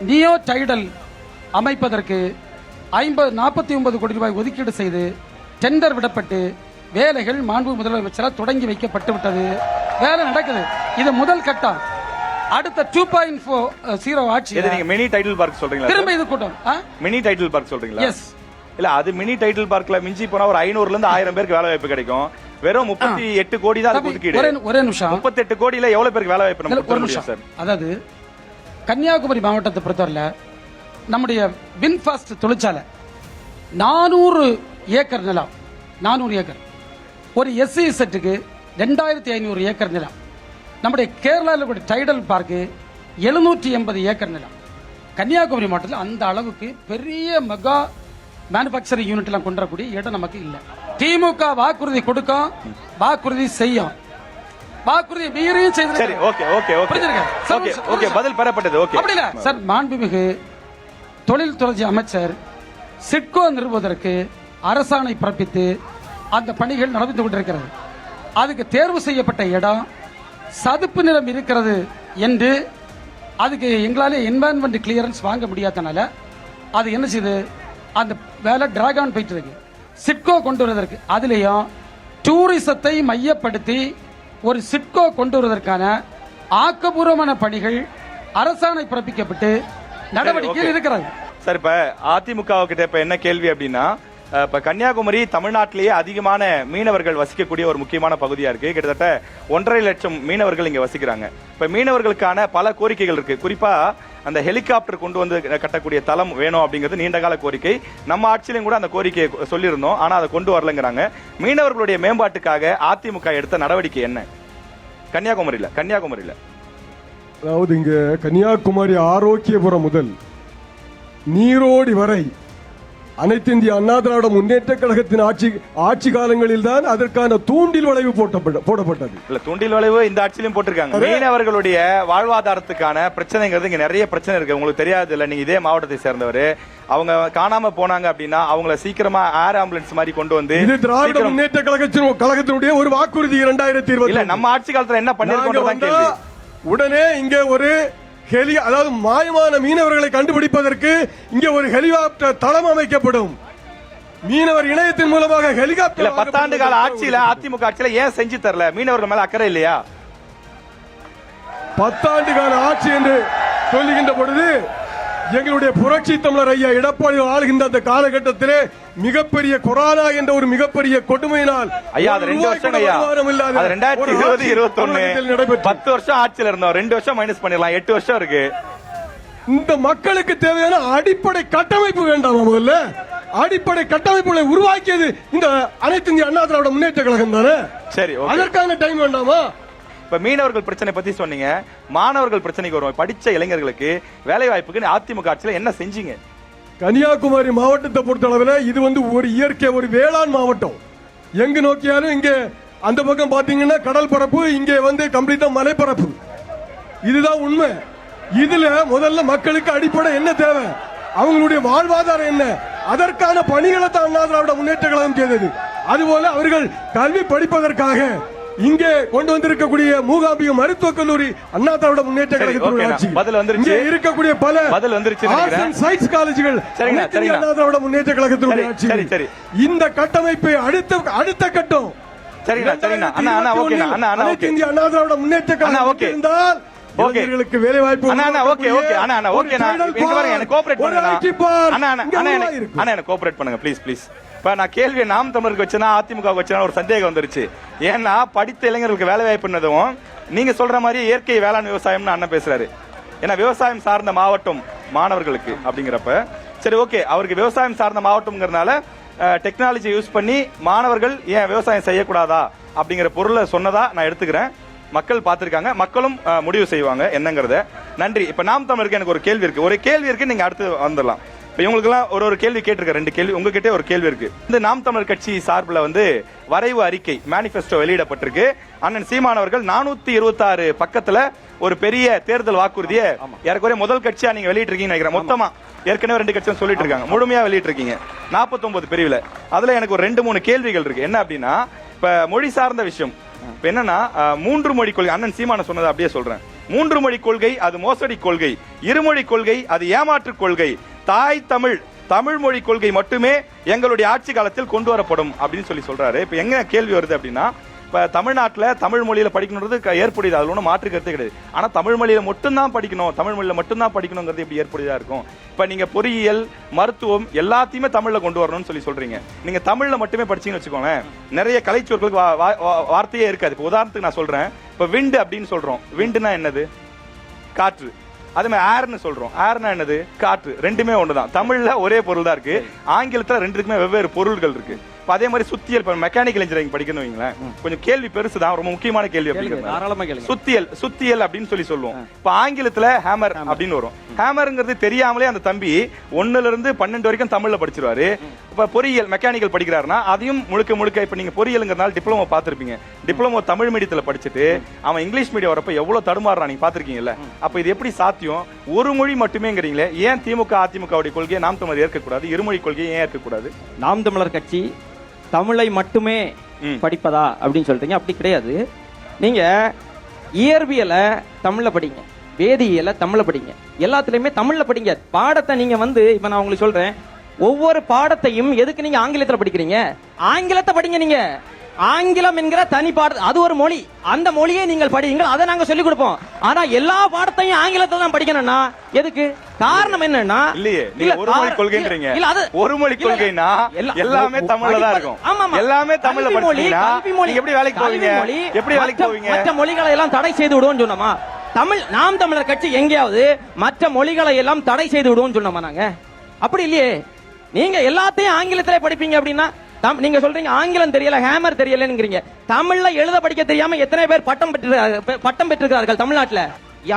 நியோ டைடல் அமைப்பதற்கு 49 கோடி ரூபாய் ஒதுக்கீடு செய்து டெண்டர் விடப்பட்டு வேலைகள் மாண்பு முதலமைச்சரால் தொடங்கி வைக்கப்பட்டு விட்டது. வேலை நடக்குது. இது முதல் கட்டம். அடுத்த 2.0 ஆட்சி. நீங்க மினி டைட்டில் பார்க் சொல்றீங்களா? திரும்ப இது கூட்டம் மினி டைட்டில் பார்க் சொல்றீங்களா? எஸ். இல்ல, அது மினி டைட்டில் பார்க்ல மிஞ்சி போனா ஒரு 500 இருந்து 1000 பேருக்கு வேலை வாய்ப்பு கிடைக்கும். வெறும் 38 கோடி தான் ஒதுக்கீடு. ஒரே நிமிஷம். 38 கோடியில எவ்வளவு பேருக்கு வேலை வாய்ப்பு நம்ம கொடுக்க முடியும் சார்? அதாவது கன்னியாகுமரி மாவட்டத்தை பொறுத்தவரை நம்முடைய வின்ஃபாஸ்ட் தொழிற்சாலை 400 ஏக்கர் நிலம், 400 ஏக்கர். ஒரு எஸ்சி செட்டுக்கு 2500 ஏக்கர் நிலம். நம்முடைய கேரளாவில் கூட டைடல் பார்க்கு 780 ஏக்கர் நிலம். கன்னியாகுமரி மாவட்டத்தில் அந்த அளவுக்கு பெரிய மெகா மேனுபேக்சரிங் யூனிட் எல்லாம் கொண்டு வரக்கூடிய இடம் நமக்கு இல்லை. திமுக வாக்குறுதி கொடுக்கும், வாக்குறுதி செய்யும், வாக்குறுதி மீறியும் செய்து. சரி, ஓகே ஓகே ஓகே ஓகே, பதில் பெறப்பட்டது. ஓகே, அப்படி இல்ல சார். மாண்புமிகு தொழில்துறை அமைச்சர் சிட்கோ நிறுவுவதற்கு அரசாணை பிறப்பித்து அந்த பணிகள் நடந்து கொண்டிருக்கிறது. அதுக்கு தேர்வு செய்யப்பட்ட இடம் சதுப்பு நிலம் இருக்கிறது என்று அதுக்கு எங்களாலே என்வாயன்மெண்ட் கிளியரன்ஸ் வாங்க முடியாதனால அது என்ன செய்யுது, அந்த வேலை டிராகன் போயிட்டு இருக்கு. சிட்கோ கொண்டு வருவதற்கு அதுலேயும் டூரிசத்தை மையப்படுத்தி ஒரு சிட்கோ கொண்டு வருவதற்கான ஆக்கப்பூர்வமான பணிகள் அரசாணை பிறப்பிக்கப்பட்டு நடவடிக்கையில் இருக்கிறது. சார், இப்ப அதிமுக கிட்ட இப்ப என்ன கேள்வி அப்படின்னா, இப்ப கன்னியாகுமரி தமிழ்நாட்டிலேயே அதிகமான மீனவர்கள் வசிக்கக்கூடிய ஒரு முக்கியமான பகுதியா இருக்கு. கிட்டத்தட்ட 1.5 லட்சம் மீனவர்கள் இங்க வசிக்கிறாங்க. இப்ப மீனவர்களுக்கான பல கோரிக்கைகள் இருக்கு. குறிப்பா அந்த ஹெலிகாப்டர் கொண்டு வந்து கட்டக்கூடிய தளம் வேணும் அப்படிங்கிறது நீண்டகால கோரிக்கை. நம்ம ஆட்சியிலும் கூட அந்த கோரிக்கையை சொல்லியிருந்தோம், ஆனா அதை கொண்டு வரலங்கிறாங்க. மீனவர்களுடைய மேம்பாட்டுக்காக அதிமுக எடுத்த நடவடிக்கை என்ன கன்னியாகுமரியில? அதாவது இங்க கன்னியாகுமரி ஆரோக்கியபுரம் முதல் நீரோடி வரை அனைத்து இந்திய அண்ணா திராவிட முன்னேற்ற கழகத்தின் ஆட்சி காலங்களில் தான் அதற்கான தூண்டில் வளைவு போடப்பட்டது. இல்ல, தூண்டில் வளைவு இந்த ஆட்சியிலும் போட்டிருக்காங்க. மீனவர்களுடைய வாழ்வாதாரத்துக்கான பிரச்சனைங்கிறது இங்க நிறைய பிரச்சனை இருக்கு. உங்களுக்கு தெரியாது இல்ல, நீங்க இதே மாவட்டத்தை சேர்ந்தவர். அவங்க காணாம போனாங்க அப்படின்னா அவங்கள சீக்கிரமா ஏர் ஆம்புலன்ஸ் மாதிரி கொண்டு வந்து, இது திராவிட முன்னேற்ற கழகத்தினுடைய ஒரு வாக்குறுதி 2020. இல்ல, நம்ம ஆட்சி காலத்துல என்ன பண்ணிருக்கோம், உடனே இங்க ஒரு அதாவது மாயமான மீனவர்களை கண்டுபிடிப்பதற்கு இங்கே ஒரு ஹெலிகாப்டர் தளம் அமைக்கப்படும். மீனவர் இணையத்தின் மூலமாக ஹெலிகாப்டர் 10 ஆண்டு கால ஆட்சியில அதிமுக ஆட்சியில ஏன் செஞ்சு தரல? மீனவர்கள் மேல அக்கறை இல்லையா? 10 ஆண்டு கால ஆட்சி என்று சொல்லுகின்ற பொழுது எங்களுடைய புரட்சி தமிழர் ஐயா எடப்பாடி ஆளுகின்ற அந்த காலகட்டத்திலே மிகப்பெரிய கொரோனா என்ற ஒரு மிகப்பெரிய கொடுமையினால் ஐயா, அது 2 வருஷம் ஐயா, அது 2020-21 10 வருஷம் ஆட்சியில் இருந்தோம். 2 வருஷம் மைனஸ் பண்ணிடலாம், 8 வருஷம் இருக்கு. இந்த மக்களுக்கு தேவையான அடிப்படை கட்டமைப்பு வேண்டாமா? முதல்ல அடிப்படை கட்டமைப்புகளை உருவாக்கியது இந்த அனைத்து இந்திய அண்ணா திராவிட முன்னேற்ற கழகம் தானே. சரி, அதற்கான டைம் வேண்டாமா? இப்ப மீனவர்கள் பிரச்சனை பத்தி சொன்னீங்க, மாணவர்கள் பிரச்சனைக்கு வருவோம். படிச்ச இளைஞர்களுக்கு வேலை வாய்ப்புக்கு அதிமுக ஆட்சியில என்ன செஞ்சீங்க? கன்னியாகுமரி மாவட்டத்தை பொறுத்தளவில் இது ஒரு இயற்கை ஒரு வேளாண் மாவட்டம். எங்கு நோக்கியாலும் இங்க அந்த பக்கம் பாத்தீங்கன்னா கடல் பரப்பு, இங்கே கம்ப்ளீட்டா மலைப்பரப்பு. இதுதான் உண்மை. இதுல முதல்ல மக்களுக்கு அடிப்படை என்ன தேவை, அவங்களுடைய வாழ்வாதாரம் என்ன, அதற்கான பணிகளை தான் அண்ணா திராவிட முன்னேற்ற கழகம் செய்தது. அதுபோல அவர்கள் கல்வி படிப்பதற்காக இங்கே கொண்டு வந்திருக்கக்கூடிய மூகாம்பிகம் மருத்துவக் கல்லூரி அண்ணா திராவிட முன்னேற்ற கழகத்தினுடைய இருக்கக்கூடிய பல சயின்ஸ் காலேஜ்கள் அண்ணா திராவிட முன்னேற்ற கழகத்தினுடைய ஆட்சி. இந்த கட்டமைப்பை அடுத்த கட்டம் இந்திய அண்ணா திராவிட முன்னேற்ற கழகம் இருந்தால் வேலை வாய்ப்பு இப்ப நான் கேள்வி நாம் தமிழருக்கு வச்சேன்னா அதிமுக வச்சேன்னா ஒரு சந்தேகம் வந்துருச்சு. ஏன்னா படித்த இளைஞர்களுக்கு வேலை வாய்ப்புன்னதும் நீங்க சொல்ற மாதிரி இயற்கை வேளாண் விவசாயம்னு அண்ணன் பேசுறாரு. ஏன்னா விவசாயம் சார்ந்த மாவட்டம் மாணவர்களுக்கு அப்படிங்கிறப்ப சரி ஓகே, அவருக்கு விவசாயம் சார்ந்த மாவட்டம்ங்கிறதுனால டெக்னாலஜி யூஸ் பண்ணி மாணவர்கள் ஏன் விவசாயம் செய்யக்கூடாதா அப்படிங்கிற பொருளை சொன்னதா நான் எடுத்துக்கிறேன். மக்கள் பார்த்திருக்காங்க, மக்களும் முடிவு செய்வாங்க என்னங்கிறத. நன்றி. இப்ப நாம் தமிழருக்கு எனக்கு ஒரு கேள்வி இருக்கு, நீங்க அடுத்து வந்துடலாம். இப்ப இவங்களுக்கெல்லாம் ஒரு கேள்வி கேட்டிருக்க, 2 கேள்வி உங்ககிட்ட ஒரு கேள்வி இருக்கு. இந்த நாம் தமிழர் கட்சி சார்பில் வரைவு அறிக்கை மேனிபெஸ்டோ வெளியிடப்பட்டிருக்கு. அண்ணன் சீமானவர்கள் 426 பக்கத்துல ஒரு பெரிய தேர்தல் வாக்குறுதியை ஏற்கனவே முதல் கட்சியா நீங்க வெளியிட்டு இருக்கீங்கன்னு நினைக்கிறேன். மொத்தமா ஏற்கனவே 2 கட்சியும் சொல்லிட்டு இருக்காங்க, முழுமையா வெளியிட்டு இருக்கீங்க 49 பிரிவுல. அதுல எனக்கு ஒரு 2-3 கேள்விகள் இருக்கு. என்ன அப்படின்னா, இப்ப மொழி சார்ந்த விஷயம். இப்ப என்னன்னா 3 மொழி கொள்கை, அண்ணன் சீமான சொன்னதை அப்படியே சொல்றேன். 3 மொழி கொள்கை அது மோசடி கொள்கை, இருமொழி கொள்கை அது ஏமாற்று கொள்கை, தாய் தமிழ் மொழி கொள்கை மட்டுமே எங்களுடைய ஆட்சி காலத்தில் கொண்டு வரப்படும் அப்படின்னு சொல்றாரு. இப்ப எங்க கேள்வி வருது அப்படின்னா, இப்ப தமிழ்நாட்டுல தமிழ் மொழியில படிக்கணும்ன்றது ஏற்புடையது, அதுல ஒன்றும் மாற்று கருத்து கிடையாது. ஆனா தமிழ் மொழியில மட்டும்தான் படிக்கணுங்கிறது எப்படி ஏற்புடையதா இருக்கும்? இப்ப நீங்க பொறியியல், மருத்துவம் எல்லாத்தையுமே தமிழ்ல கொண்டு வரணும்னு சொல்றீங்க. நீங்க தமிழ்ல மட்டுமே படிச்சீங்கன்னு வச்சுக்கோங்க, நிறைய கலைச்சொற்களுக்கு வார்த்தையே இருக்காது. இப்ப உதாரணத்துக்கு நான் சொல்றேன், இப்ப விண்டு அப்படின்னு சொல்றோம். விண்டுனா என்னது? காற்று. அதே மாதிரி ஏர்னு சொல்றோம். ஏர்னா என்னது? காற்று. ரெண்டுமே ஒண்ணுதான். தமிழ்ல ஒரே பொருள் தான் இருக்கு, ஆங்கிலத்துல ரெண்டுக்குமே வெவ்வேறு பொருள்கள் இருக்கு. அதே மாதிரி சுத்தியல், மெக்கானிக்கல் இன்ஜினியரிங் படிக்கணும் வைங்களேன், கொஞ்சம் கேள்வி பெருசுதான், ரொம்ப முக்கியமான கேள்வி அப்படிங்கிறது. சுத்தியல் அப்படின்னு சொல்லுவோம். இப்ப ஆங்கிலத்துல ஹேமர் அப்படின்னு வரும். ஹேமருங்கிறது தெரியாமலே அந்த தம்பி 1ல இருந்து 12 வரைக்கும் தமிழ்ல படிச்சிருவாரு. இப்ப பொறியியல் மெக்கானிக்கல் படிக்கிறாருன்னா அதையும் முழுக்க இப்ப நீங்க பொறியியலுங்கிறனால டிப்ளமோ பார்த்திருப்பீங்க. டிப்ளமோ தமிழ் மீடியத்துல படிச்சுட்டு அவன் இங்கிலீஷ் மீடியம் வரப்ப எவ்வளவு தடுமாறுறான் நீங்க பாத்திருக்கீங்கல்ல. அப்ப இது எப்படி சாத்தியம்? ஒரு மொழி மட்டுமேங்கிறீங்களே, ஏன் திமுக அதிமுகவுடைய கொள்கையை நாம் தமிழர் ஏற்கக்கூடாது? இருமொழி கொள்கையை ஏன் ஏற்கக்கூடாது? நாம் தமிழர் கட்சி தமிழை மட்டுமே படிப்பதா அப்படின்னு சொல்றீங்க. அப்படி கிடையாது. நீங்க இயற்பியலை தமிழ்ல படிங்க, வேதியியலை தமிழ்ல படிங்க, எல்லாத்துலயுமே தமிழ்ல படிங்க. பாடத்தை நீங்க இப்ப நான் உங்களுக்கு சொல்றேன், ஒவ்வொரு பாடத்தையும் எதுக்கு நீங்க ஆங்கிலத்துல படிக்கிறீங்க? ஆங்கிலத்தை படிங்க. நீங்க ஆங்கிலம் என்கிற தனி பாடம், அது ஒரு மொழி, அந்த மொழியை நீங்கள் படிங்க, அதை நாங்க சொல்லிக் கொடுப்போம். ஆனா எல்லா பாடத்தையும் ஆங்கிலத்துல தான் படிக்கணும்னா எதுக்கு? காரணம் என்னன்னா, இல்லையே நீங்க ஒரு மொழி கொள்கைன்றீங்க. ஒரு மொழி கொள்கைனா எல்லாமே தமிழ்ல தான் இருக்கும். எல்லாமே தமிழ்ல படிச்சீங்கன்னா நீங்க எப்படி வேலைக்கு போவீங்க? எப்படி வேலைக்கு போவீங்க? மற்ற மொழிகளை எல்லாம் தடை செய்து விடுவோம்னு சொன்னோமா? நாம் தமிழர் கட்சி எங்கேயாவது மற்ற மொழிகளை எல்லாம் தடை செய்து விடுவோம்னு சொன்னோமா? நாங்க அப்படி இல்லையே. நீங்க எல்லாத்தையும் ஆங்கிலத்திலே படிப்பீங்க அப்படின்னா, நீங்க சொல்றீங்க ஆங்கிலம் தெரியல, ஹேமர் தெரியலங்கிறீங்க. தமிழ்ல எழுத படிக்க தெரியாம எத்தனை பேர் பட்டம் பெற்றிருக்கிறார்கள் தமிழ்நாட்டுல?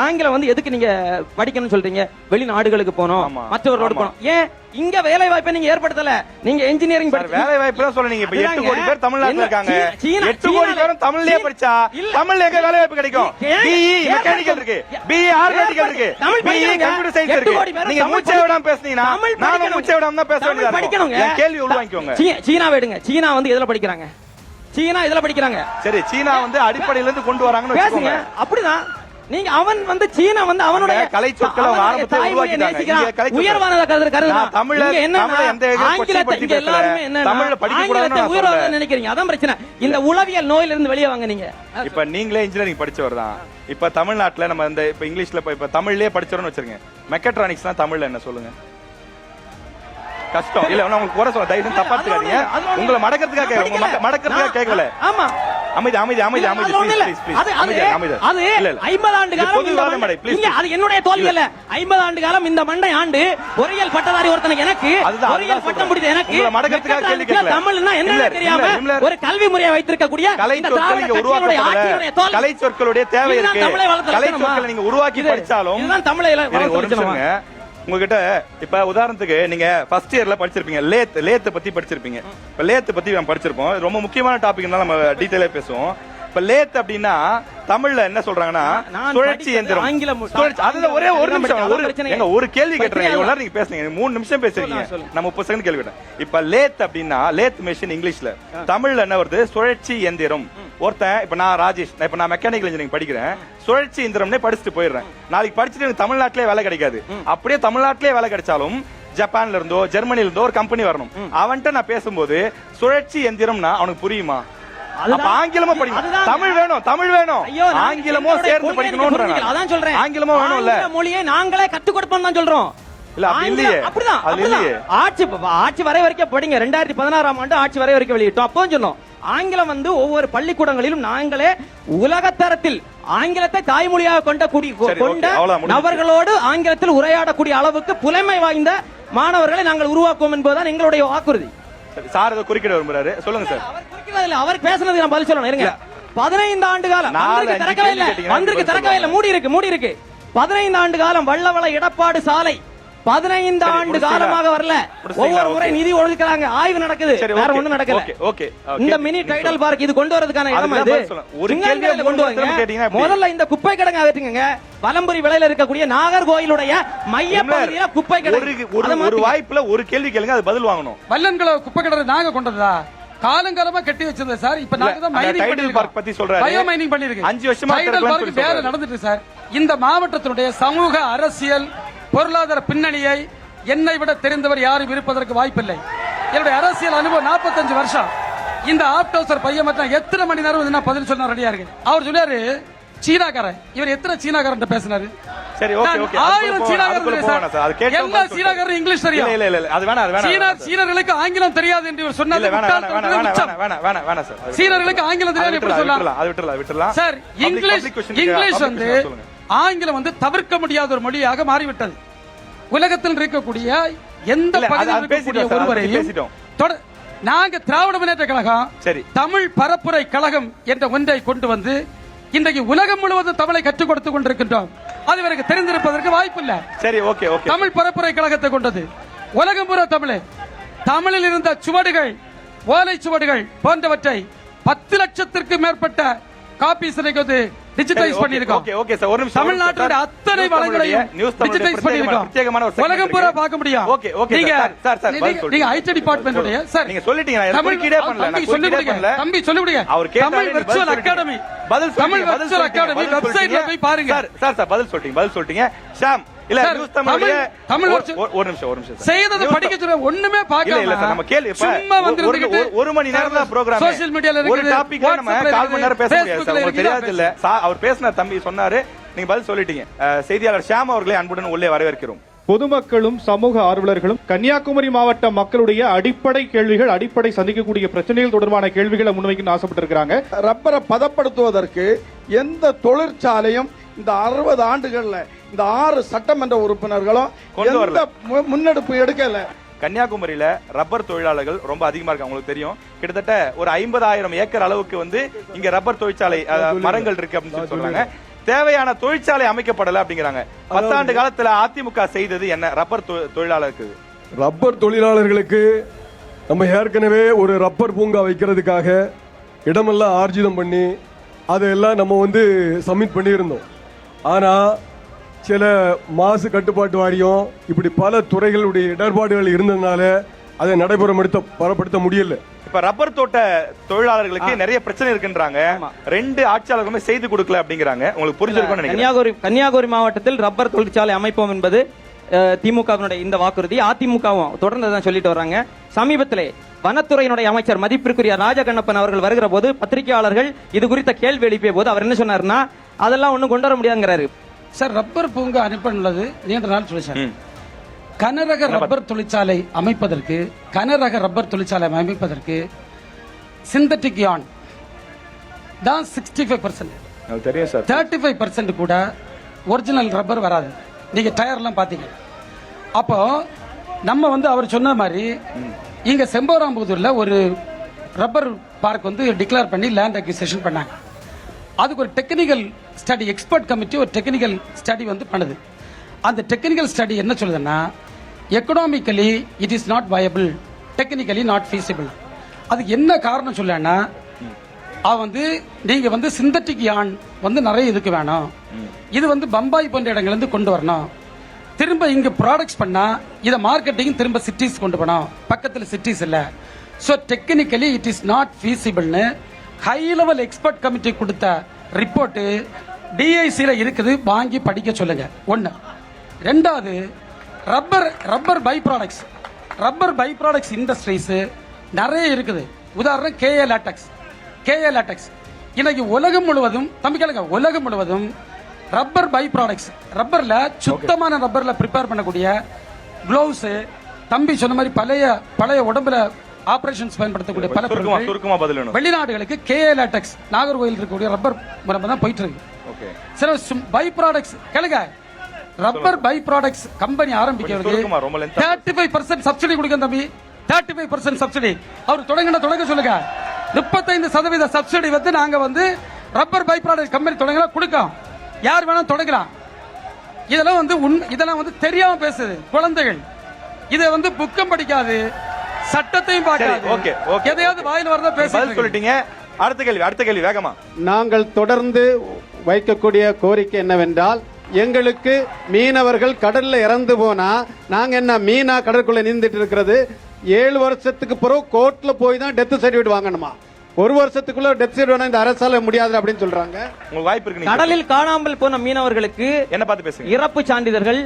ஆங்கிலம் எதுக்கு நீங்க படிக்கணும்னு சொல்றீங்க? வெளிநாடுகளுக்கு போனோம், மற்றவர்களோடு போனோம். ஏன் இங்க வேலை வாய்ப்பை நீங்க ஏற்படுத்தல? நீங்க இன்ஜினியரிங் வேலை வாய்ப்பு தான் சொல்றீங்க. இப்ப 8 கோடி பேர் தமிழ்நாட்டுல இருக்காங்க. 8 கோடி பேரும் தமிழ்லயே படிச்சா தமிழ்ல எங்க வேலை வாய்ப்பு கிடைக்கும்? பிஇ மெக்கானிக்கல் இருக்கு, பிஇ ஆர்கானிக்கல் இருக்கு, பிஇ கம்ப்யூட்டர் சயின்ஸ் இருக்கு. நீங்க மூச்சை விடாம பேசுனீங்கன்னா நானும் மூச்சை விடாம தான் பேசுறேன். படிக்கணும். கேள்வி உள்வாங்கிக்கோங்க. சீனா விடுங்க. சீனா எதுல படிக்கிறாங்க? சீனா இதுல படிக்கிறாங்க. சரி, சீனா அடிப்படையில இருந்து கொண்டு வராங்கன்னு பேசுங்க. அப்படிதான் நீங்க சீனா அவனுடைய கலை சொற்களை ஆரம்பத்தை உருவாக்கிட்டாங்க. உயர்வானதா கருதுறாங்க. தமிழ்ல என்ன ஆங்கிலத்தை இங்க எல்லாரும் என்ன தமிழ்ல படிக்க கூடாதுன்னு உயர்வானதா நினைக்கிறீங்க. அதான் பிரச்சனை. இந்த உளவியல் நோயில இருந்து வெளியே வாங்க. நீங்க இப்ப நீங்களே இன்ஜினியரிங் படிச்சவர் தான். இப்ப தமிழ்நாட்டுல நம்ம இப்ப இங்கிலீஷ்ல இப்ப தமிழ்லயே படிச்சவர்னு வச்சிருங்க. மெக்கட்ரானிக்ஸ்னா தமிழ்ல என்ன சொல்லுங்க? கஷ்டம் இல்ல. உங்களுக்கு குறை சொல்ல தயவு தப்பா எடுத்துக்காதீங்க. உங்களை மடக்கிறதுக்காக கேட்கல. ஆமா, அமைதி அமைதி அமைதி அமைதி அது 50 ஆண்டு காலம் இல்ல, அது என்னுடைய தோல்வி அல்ல. 50 ஆண்டு காலம் இந்த மண்டை ஆண்டு பொறியியல் பட்டதாரி ஒருத்தனுக்கு எனக்கு பொறியியல் பட்டம் முடித்த எனக்கு மடக்கிறதுக்காக கேள்வி கேட்கல. தமிழ்னா என்ன தெரியாம ஒரு கல்வி முறையை வைத்திருக்கக்கூடிய கலை சொற்களுடைய தேவை இருக்கு. கலை சொற்களை நீங்க உருவாக்கி படிச்சாலும் தமிழை உங்ககிட்ட இப்ப உதாரணத்துக்கு நீங்க ஃபர்ஸ்ட் இயர்ல படிச்சிருப்பீங்க, லேத் பத்தி படிச்சிருப்பீங்க. இப்ப லேத் பத்தி நம்ம படிச்சிருப்போம். ரொம்ப முக்கியமான டாபிக் நம்ம டீடைலா பேசுவோம். இப்ப லேத் அப்படின்னா தமிழ்ல என்ன சொல்றாங்கன்னா சுழற்சி இயந்திரம். அதுல ஒரே ஒரு நிமிஷம் ஒரு கேள்வி கேட்டுறேன். எல்லாரும் நீங்க பேசுறீங்க, 3 நிமிஷம் பேசுறீங்க, நான் 30 செகண்ட் கேள்வி கேட்டேன். இப்ப லேத் அப்படின்னா லேத் மெஷின் இங்கிலீஷ்ல, தமிழ்ல என்ன வருது? சுழற்சி இயந்திரம். ஒருத்தன் இப்ப நான் ராஜேஷ், இப்ப நான் மெக்கானிக்கல் இன்ஜினியரிங் படிக்கிறேன், சுழற்சி இயந்திரம்னே படிச்சுட்டு போயிடுறேன். நாளைக்கு படிச்சுட்டு எனக்கு தமிழ்நாட்டிலே வேலை கிடைக்காது. அப்படியே தமிழ்நாட்டிலே வேலை கிடைச்சாலும் ஜப்பான்ல இருந்தோ ஜெர்மனில இருந்தோ ஒரு கம்பெனி வரணும். அவன்கிட்ட நான் பேசும்போது சுழற்சி எந்திரம்னா அவனுக்கு புரியுமா? ஆங்கிலமும் படிக்கணும், தமிழ் வேணும், தமிழ் வேணும், ஆங்கிலமும் சேர்த்து படிக்கணும். அதான் சொல்றேன், ஆங்கிலமும் வேணும். இல்ல மொழியை நாங்களே கத்துக் கொடுப்போம் தான் சொல்றோம். இல்ல இல்லையே, அப்படிதான். ஆட்சி வரை வரைக்கும் படிங்க. 2016ஆம் ஆண்டு ஆட்சி வரை வரைக்கும் வெளியிட்டோம். அப்போ சொன்னோம் ஆங்கிலம் ஒவ்வொரு பள்ளிக்கூடங்களிலும் நாங்களே உலகத்தரத்தில் ஆங்கிலத்தை தாய்மொழியாக கொண்ட நபர்களோடு ஆங்கிலத்தில் உரையாடக்கூடிய அளவுக்கு புலமை வாய்ந்த மாணவர்களை நாங்கள் உருவாக்குவோம் என்பதுதான் எங்களுடைய வாக்குறுதி. சார் இதை குறுக்கிட விரும்புறாரு, சொல்லுங்க சார். அவர் குறுக்கிடல, அவர் பேசுனதுக்கு நான் பதில் சொல்லணும். இருங்க. 15 ஆண்டு காலம் திறக்கவே இல்லை, மூடி இருக்கு. 15 ஆண்டு காலம் வள்ளவள எடப்பாடு சாலை 15 ஆண்டு காலமாக வரல. ஒவ்வொரு முறை நிதி ஒதுக்குறாங்க, ஆய்வு நடக்குது, வேற ஒண்ணும் நடக்கல. இந்த மினி டைடல் பார்க் இது கொண்டு வரதுக்கான இடம் இது. ஒரு கேள்வி கொண்டு வாங்க. முதல்ல இந்த குப்பை கிடங்கு அகற்றுங்க. வலம்புரி விலையில இருக்கக்கூடிய நாகர்கோயிலுடைய மைய பகுதியில குப்பை கிடங்கு. ஒரு வாய்ப்புல ஒரு கேள்வி கேளுங்க, அது பதில் வாங்கணும். வல்லன்கள குப்பை கிடங்கு நாங்க கொண்டதா? காலங்காலமா கட்டி வச்சிருந்தேன் சார். இப்ப நாங்க தான் மைனிங் பார்க் பத்தி சொல்றாரு. பயோ மைனிங் பண்ணிருக்கு. 5 வருஷமா டைடல் பார்க் வேற நடந்துட்டு சார். இந்த மாவட்டத்தினுடைய சமூக அரசியல் பொருளாதார பின்னணியை என்னை விட தெரிந்தவர் யாரும் இருப்பதற்கு வாய்ப்பில்லை. என்னுடைய அரசியல் அனுபவம் 45 வருஷம். இந்த ஆப்டோசர் பையன் மட்டும் எத்தனை மணி நேரம் பதில் சொன்னா ரெடியா இருக்கு. அவர் சொன்னாரு சீனாக்காரன். இவர் எத்தனை சீனாக்காரன் பேசினாரு? சரி, ஓகே ஓகே. 1000 சீனாக்காரன் சார். எல்லா சீனாக்காரரும் இங்கிலீஷ் தெரியும். இல்ல இல்ல, அது வேணாம். சீனர்களுக்கு ஆங்கிலம் தெரியாது என்று இவர் சொன்னது வேணாம் சார். சீனர்களுக்கு ஆங்கிலம் தெரியாது எப்படி சொல்லலாம்? அது விட்டுறலாம் சார். இங்கிலீஷ் ஆங்கிலம் தவிர்க்க முடியாத ஒரு மொழியாக மாறிவிட்டது. உலகத்தில் இருக்கக்கூடிய எந்த பகுதியில் இருக்கக்கூடிய ஒருவரையும் நாங்க திராவிட முன்னேற்ற கழகம் தமிழ் பரப்புரை கழகம் என்ற ஒன்றை கொண்டு வந்து இன்றைக்கு உலகம் முழுவதும் தமிழை கற்றுக் கொடுத்துக் கொண்டிருக்கின்றோம். அது இவருக்கு தெரிந்திருப்பதற்கு வாய்ப்பில்லை. சரி, ஓகே ஓகே. தமிழ் பரப்புரை கழகத்தை கொண்டது உலகம் பூரா தமிழில் இருந்த சுவடுகள், ஓலை சுவடுகள் போன்றவற்றை 10 லட்சத்திற்கு மேற்பட்ட காப்பீஸ் டிஜிட்டைஸ் பண்ணிருக்கோம். ஓகே ஓகே சார், ஒரு நிமிஷம். தமிழ்நாட்டின் அத்தனை வளங்களையும் டிஜிட்டைஸ் பண்ணிருக்கோம். உலகம் பூரா பார்க்க முடியும். ஓகே ஓகே சார், சார் நீங்க ஐடி டிபார்ட்மெண்ட் உடைய சார் நீங்க சொல்லிட்டீங்க. நான் குறுக்கிடே பண்ணல. நான் குறுக்கிடே பண்ணல. தம்பி சொல்லிவிடுங்க. அவர் கேட்டாரு. Tamil virtual academy, Tamil virtual academy வெப்சைட்ல போய் பாருங்க. சார் பதில் சொல்லிட்டீங்க. ஷாம் இல்ல நியூஸ் தமிழ் ஒரு நிமிஷம் செய்தத படிக்க சொல்ற ஒண்ணுமே பார்க்கல. இல்ல சார், நம்ம கேள்வி சும்மா வந்து ஒரு மணி நேரம் தான் ப்ரோகிராம். சோஷியல் மீடியால ஒரு டாபிக் நம்ம 1/4 மணி நேரம் பேச முடியாது சார். உங்களுக்கு தெரியாது இல்ல. அவர் பேசின தம்பி சொன்னாரு, நீங்க பதில் சொல்லிட்டீங்க. செய்தியாளர் ஷாம் அவர்களை அன்புடன் உள்ளே வரவேற்கிறோம். பொதுமக்களும் சமூக ஆர்வலர்களும் கன்னியாகுமரி மாவட்ட மக்களுடைய அடிப்படை கேள்விகள், அடிப்படை சந்திக்கக்கூடிய பிரச்சனைகள் தொடர்பான கேள்விகளை முன்வைக்கணும்னு ஆசைப்பட்டிருக்கிறாங்க. ரப்பரை பதப்படுத்துவதற்கு எந்த தொழிற்சாலையும் இந்த 60 ஆண்டுகள்ல இந்த 6 சட்டமன்ற உறுப்பினர்களும் எந்த முன்னெடுப்பு எடுக்கல. கன்னியாகுமரியில ரப்பர் தொழிலாளர்கள் ரொம்ப அதிகமா இருக்கு. உங்களுக்கு தெரியும், கிட்டத்தட்ட ஒரு 50,000 ஏக்கர் அளவுக்கு வந்து இங்க ரப்பர் தொழிற்சாலை மரங்கள் இருக்கு அப்படின்னு சொல்றாங்க. தேவையான தொழிற்சாலை அமைக்கப்படல அப்படிங்கிறாங்க. 10 ஆண்டு காலத்துல அதிமுக செய்தது என்ன ரப்பர் தொழிலாளருக்கு? ரப்பர் தொழிலாளர்களுக்கு நம்ம ஏற்கனவே ஒரு ரப்பர் பூங்கா வைக்கிறதுக்காக இடமெல்லாம் ஆர்ஜிதம் பண்ணி அதெல்லாம் நம்ம வந்து சப்மிட் பண்ணியிருந்தோம். ஆனால் சில மாசு கட்டுப்பாட்டு வாரியம் இப்படி பல துறைகளுடைய இடர்பாடுகள் இருந்ததுனால அதை பரப்படுத்த முடியல. இப்ப ரப்பர் தோட்ட தொழிலாளர்களுக்கு நிறைய பிரச்சனை இருக்குன்றாங்க. 2 ஆட்சியாளர்களுமே செய்து கொடுக்கல அப்படிங்கிறாங்க. உங்களுக்கு புரிஞ்சிருக்கும்னு நினைக்கிறேன். கன்னியாகுமரி மாவட்டத்தில் ரப்பர் தொழிற்சாலை அமைப்போம் என்பது திமுகவினுடைய இந்த வாக்குறுதி. அதிமுகவும் தொடர்ந்து தான் சொல்லிட்டு வர்றாங்க. சமீபத்திலே வனத்துறையினுடைய அமைச்சர் மதிப்பிற்குரிய ராஜகண்ணப்பன் அவர்கள் வருகிற போது பத்திரிகையாளர்கள் இது குறித்த கேள்வி எழுப்பிய போது அவர் என்ன சொன்னார்னா, அதெல்லாம் ஒண்ணும் கொண்டு வர முடியாதுங்கிறாரு. சார், ரப்பர் பூங்கா அனுப்ப நீண்ட நாள் சொல்லி கனரக ரப்பர் தொழிற்சாலை அமைப்பதற்கு, கனரக ரப்பர் தொழிற்சாலை அமைப்பதற்கு சிந்தட்டிக் யார்ன் தான் 65%. தெரியும் சார். 35% கூட ஒரிஜினல் ரப்பர் வராது. நீங்க டயர்லாம் பாத்தீங்க. அப்போ நம்ம வந்து அவர் சொன்ன மாதிரி இங்க செம்போராம்புதூர்ல ஒரு ரப்பர் பார்க் வந்து டிக்ளேர் பண்ணி லேண்ட் அக்விசிஷன் பண்ணாங்க. அதுக்கு ஒரு டெக்னிக்கல் ஸ்டடி, எக்ஸ்பர்ட் கமிட்டி ஒரு டெக்னிக்கல் ஸ்டடி வந்து பண்ணுது. அந்த டெக்னிக்கல் ஸ்டடி என்ன சொல்லுதுன்னா, economically it is not viable, technically not feasible. அதுக்கு என்ன காரணம் சொல்லனா, வந்து நீங்க வந்து சிந்தட்டிக் யார்ன் வந்து நிறைய இதுக்கு வேணும். இது வந்து பம்பாய் போன்ற இடங்கள்ல இருந்து கொண்டு வரணும். திரும்ப இங்க ப்ராடக்ட்ஸ் பண்ணா இத மார்க்கெட்டிங் திரும்ப சிட்டிஸ் கொண்டு போனோம். பக்கத்துல சிட்டிஸ் இல்ல. So technically it is not ஃபீசிபிள்னு ஹை லெவல் எக்ஸ்பர்ட் கமிட்டி கொடுத்த ரிப்போர்ட் டிஐசில இருக்குது. வாங்கி படிக்க சொல்லுங்க. ஒன்னு. ரெண்டாவது, ரப்பர் பை ப்ராடக்ட்ஸ் இண்டஸ்ட்ரீஸ் நிறைய இருக்குது. உதாரணம் கேஏ லேட்டக்ஸ். இன்னைக்கு உலகம் முழுவதும், தம்பி கேளுங்க, உலகம் முழுவதும் ரப்பர் பை ப்ராடக்ட்ஸ், ரப்பர்ல சுத்தமான ரப்பர்ல ப்ரிப்பேர் பண்ணக்கூடிய கிளவுஸ், தம்பி சொன்ன மாதிரி பழைய உடம்புல ஆபரேஷன்ஸ் பயன்படுத்தக்கூடிய பல பொருட்கள் வெளிநாடுகளுக்கு கேஏ லேட்டக்ஸ் நாகர்கோயில் இருக்கக்கூடிய ரப்பர் மரம் தான் போயிட்டு இருக்கு. சில பை ப்ராடக்ட்ஸ் கேளுங்க, ரப்பர் பை ப்ராடக்ட்ஸ் கம்பெனி ஆரம்பிக்கிறது 35% சப்சிடி கொடுக்க தம்பி. 35% சப்சிடி அவர் தொடங்க சொல்லுங்க. 35% சப்சிடி வந்து நாங்க வந்து ரப்பர் பை ப்ராடக்ட் கம்பெனி தொடங்க கொடுக்கோம். யார் வேணாலும் தொடங்கலாம். இதெல்லாம் வந்து தெரியாம பேசுது குழந்தைகள். இதை வந்து புக்கம் படிக்காது, சட்டத்தையும் பார்க்காது. எதையாவது வாயில் வரதா பேசி சொல்லிட்டீங்க. அடுத்த கேள்வி வேகமா. நாங்கள் தொடர்ந்து வைக்கக்கூடிய கோரிக்கை என்னவென்றால், எங்களுக்கு மீனவர்கள் கடல்ல இறந்து போனா நாங்க என்ன மீனா கடற்குள்ள நீந்துட்டு இருக்கிறது? 7 வருஷத்துக்கு பிறகு கோர்ட்ல போய் தான் டெத் சர்டிபிகேட் வாங்கணுமா? 1 வருஷத்துக்குள்ள டெத் சர்டிபிகேட் இந்த அரசால முடியாது அப்படின்னு சொல்றாங்க. உங்களுக்கு வாய்ப்பு இருக்கு. கடலில் காணாமல் போன மீனவர்களுக்கு என்ன பார்த்து பேசுங்க. இறப்பு சான்றிதழ்கள்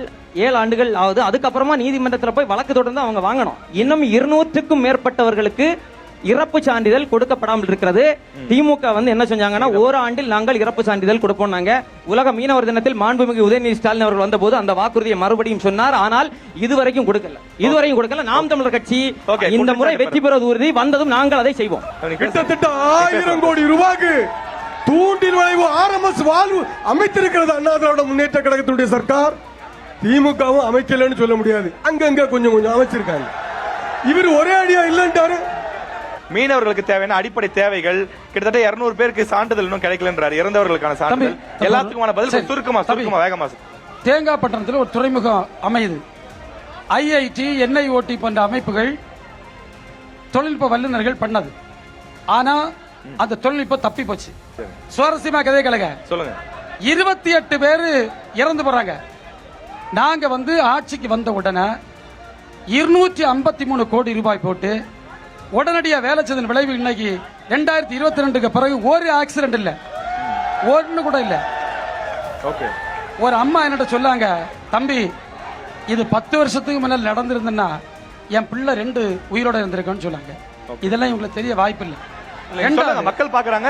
7 ஆண்டுகள் ஆகுது. அதுக்கப்புறமா நீதிமன்றத்தில் போய் வழக்கு தொடர்ந்து அவங்க வாங்கணும். இன்னும் 200க்கும் மேற்பட்டவர்களுக்கு இறப்பு சான்றிதழ் கொடுக்கப்படாமல் இருக்கிறது. திமுக வந்து என்ன செஞ்சாங்கன்னா, ஓராண்டில் நாங்கள் இறப்பு சான்றிதழ் கொடுப்போம். நாங்க உலக மீனவர் தினத்தில் மாண்புமிகு உதயநிதி ஸ்டாலின் அவர்கள் வந்தபோது அந்த வாக்குறுதியை மறுபடியும் சொன்னார். ஆனால் இதுவரைக்கும் கொடுக்கல. நாம் தமிழர் கட்சி இந்த முறை வெற்றி பெறுவது உறுதி. வந்ததும் நாங்கள் அதை செய்வோம். கிட்டத்தட்ட 1000 கோடி ரூபாய்க்கு தூண்டில் வளைவு RMS வாழ்வு அமைத்திருக்கிறது அண்ணா திராவிட முன்னேற்ற கழகத்தினுடைய சர்க்கார். திமுகவும் அமைக்கலன்னு சொல்ல முடியாது. அங்கங்க கொஞ்சம் அமைச்சிருக்காங்க. இவர் ஒரே அடியா இல்லன்ட்டாரு. மீனவர்களுக்கு தேவையான அடிப்படை தேவைகள் கிட்டத்தட்ட 200 பேருக்கு சான்றிதழ் இன்னும் கிடைக்கலன்றாரு, இறந்தவர்களுக்கான சான்றிதழ். எல்லாத்துக்குமான பதில் சரி. சுருக்கமா வேகமா. தேங்காய்பட்டணத்தில் ஒரு துறைமுகம் அமையுது. IIT, NIOT போன்ற அமைப்புகள் தொழில்நுட்ப வல்லுநர்கள் பண்ணது. ஆனா அந்த தொழில்நுட்பம் தப்பி போச்சு. சுவாரஸ்யமா கதை கலங்க சொல்லுங்க. 28 பேரு இறந்து போறாங்க. நாங்க ஆட்சிக்கு வந்த உடனே 253 கோடி ரூபாய் போட்டு உடனடியா வேலை செய்த விளைவு இன்னைக்கு 2022க்கு பிறகு ஒரு ஆக்சிடென்ட் இல்ல, ஒண்ணு கூட இல்ல. ஓகே. ஒரு அம்மா என்னட்ட சொல்லாங்க, தம்பி இது 10 வருஷத்துக்கு முன்னாடி நடந்திருந்தா என் பிள்ளை 2 உயிரோட இருந்திருக்குன்னு சொன்னாங்க. இதெல்லாம் இவங்களுக்கு தெரிய வாய்ப்பு இல்லை. மக்கள் பாக்குறாங்க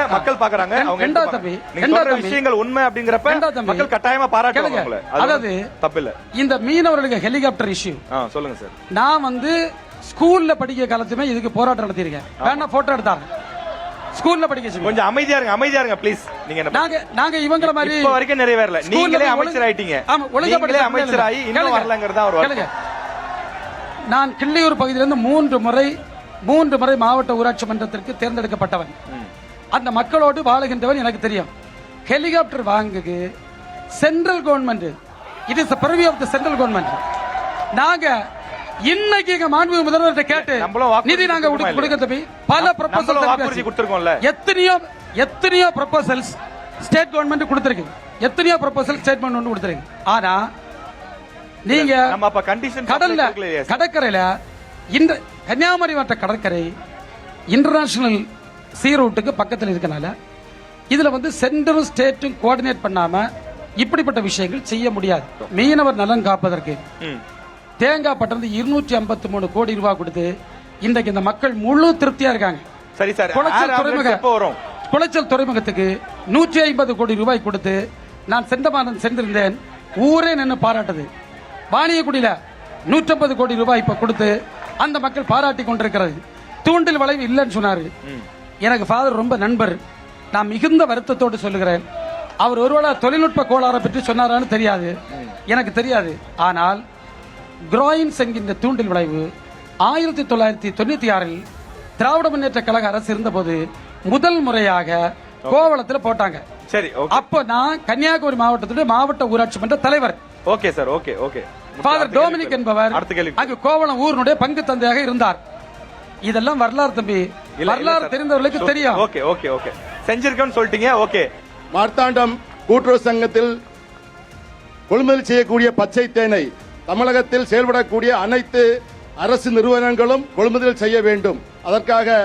விஷயங்கள் உண்மை அப்படிங்கறப்ப மக்கள் கட்டாயமா பாராட்டுவாங்க. அதாவது தப்பில்ல. இந்த மீனவர்களுக்கு ஹெலிகாப்டர் இஷ்யூ சொல்லுங்க சார். நான் ஸ்கூல்ல படிக்க காலத்துமே இதுக்கு போராட்டம் நடத்திருக்கேன். வேணா போட்டோ எடுத்தாங்க. ஸ்கூல்ல படிக்க கொஞ்சம் அமைதியா இருங்க ப்ளீஸ். நீங்க நாங்க இவங்கள மாதிரி இப்ப வரைக்கும் நிறைவேறல. நீங்களே அமைச்சர் ஆயிட்டீங்க. நீங்களே அமைச்சராயி இன்னும் வரலங்கிறதா ஒரு வார்த்தை. நான் கிள்ளியூர் பகுதியிலிருந்து 3 முறை மாவட்ட ஊராட்சி மன்றத்திற்கு தேர்ந்தெடுக்கப்பட்டவன். அந்த மக்களோடு வாழுகின்றவன். எனக்கு தெரியும். ஹெலிகாப்டர் வாங்குக்கு central government, it is privy of the central government. நாங்க இன்னைக்கு எங்க மாண்பு முதல்வர்கிட்ட கேட்டு நிதி நாங்க கொடுக்க தம்பி பல ப்ரொபோசல் எத்தனையோ ப்ரொபோசல்ஸ் ஸ்டேட் கவர்மெண்ட் கொடுத்திருக்கு. எத்தனையோ ப்ரொபோசல் ஸ்டேட் கவர்மெண்ட் கொடுத்திருக்கு. ஆனா நீங்க கடல்ல கடற்கரையில இந்த கன்னியாகுமரி மாவட்ட கடற்கரை இன்டர்நேஷனல் சீ ரூட்டுக்கு பக்கத்தில் இருக்கனால இதுல சென்ட்ரல் ஸ்டேட்டும் கோஆர்டினேட் பண்ணாம இப்படிப்பட்ட விஷயங்கள் செய்ய முடியாது. மீனவர் நலன் காப்பதற்கு தேங்காய்பட்டணம் 253 கோடி ரூபாய் கொடுத்து இன்றைக்கு இந்த மக்கள் முழு திருப்தியா இருக்காங்க. சரி சார். குளச்சல் துறைமுகத்துக்கு 150 கோடி ரூபாய் கொடுத்து நான் சென்ற மாதம் சென்றிருந்தேன். ஊரே நின்று பாராட்டுது. வாணியக்குடியில 150 கோடி ரூபாய் இப்ப கொடுத்து அந்த மக்கள் பாராட்டி கொண்டிருக்கிறது. தூண்டில் வளைவு இல்லைன்னு சொன்னாரு. எனக்கு ஃபாதர் ரொம்ப நண்பர். நான் மிகுந்த வருத்தத்தோடு சொல்லுகிறேன். அவர் ஒருவேளை தொழில்நுட்ப கோளாறை பற்றி சொன்னாரான்னு தெரியாது, எனக்கு தெரியாது. ஆனால் கிராயின்ஸ் என்கின்ற தூண்டில் விளைவு 1996 திராவிட முன்னேற்ற கழக அரசு இருந்தபோது முதல் முறையாக கோவளத்தில் போட்டாங்க. சரி. அப்போ நான் கன்னியாகுமரி மாவட்டத்துடைய மாவட்ட ஊராட்சி மன்ற தலைவர். Okay sir. Okay. Father Dominic என்பவர் அங்கு கோவளம் ஊருடைய பங்கு தந்தையாக இருந்தார். இதெல்லாம் வரலாறு தம்பி. வரலாறு தெரிந்தவர்களுக்கு தெரியும். ஓகே. செஞ்சிருக்கோம்னு சொல்லிட்டீங்க. ஓகே. மார்த்தாண்டம் கூட்டுறவு சங்கத்தில் கொள்முதல் செய்யக்கூடிய பச்சை தேனை தமிழகத்தில் செயல்படக்கூடிய அனைத்து அரசு நிறுவனங்களும் கொள்முதல் செய்ய வேண்டும். அதற்காக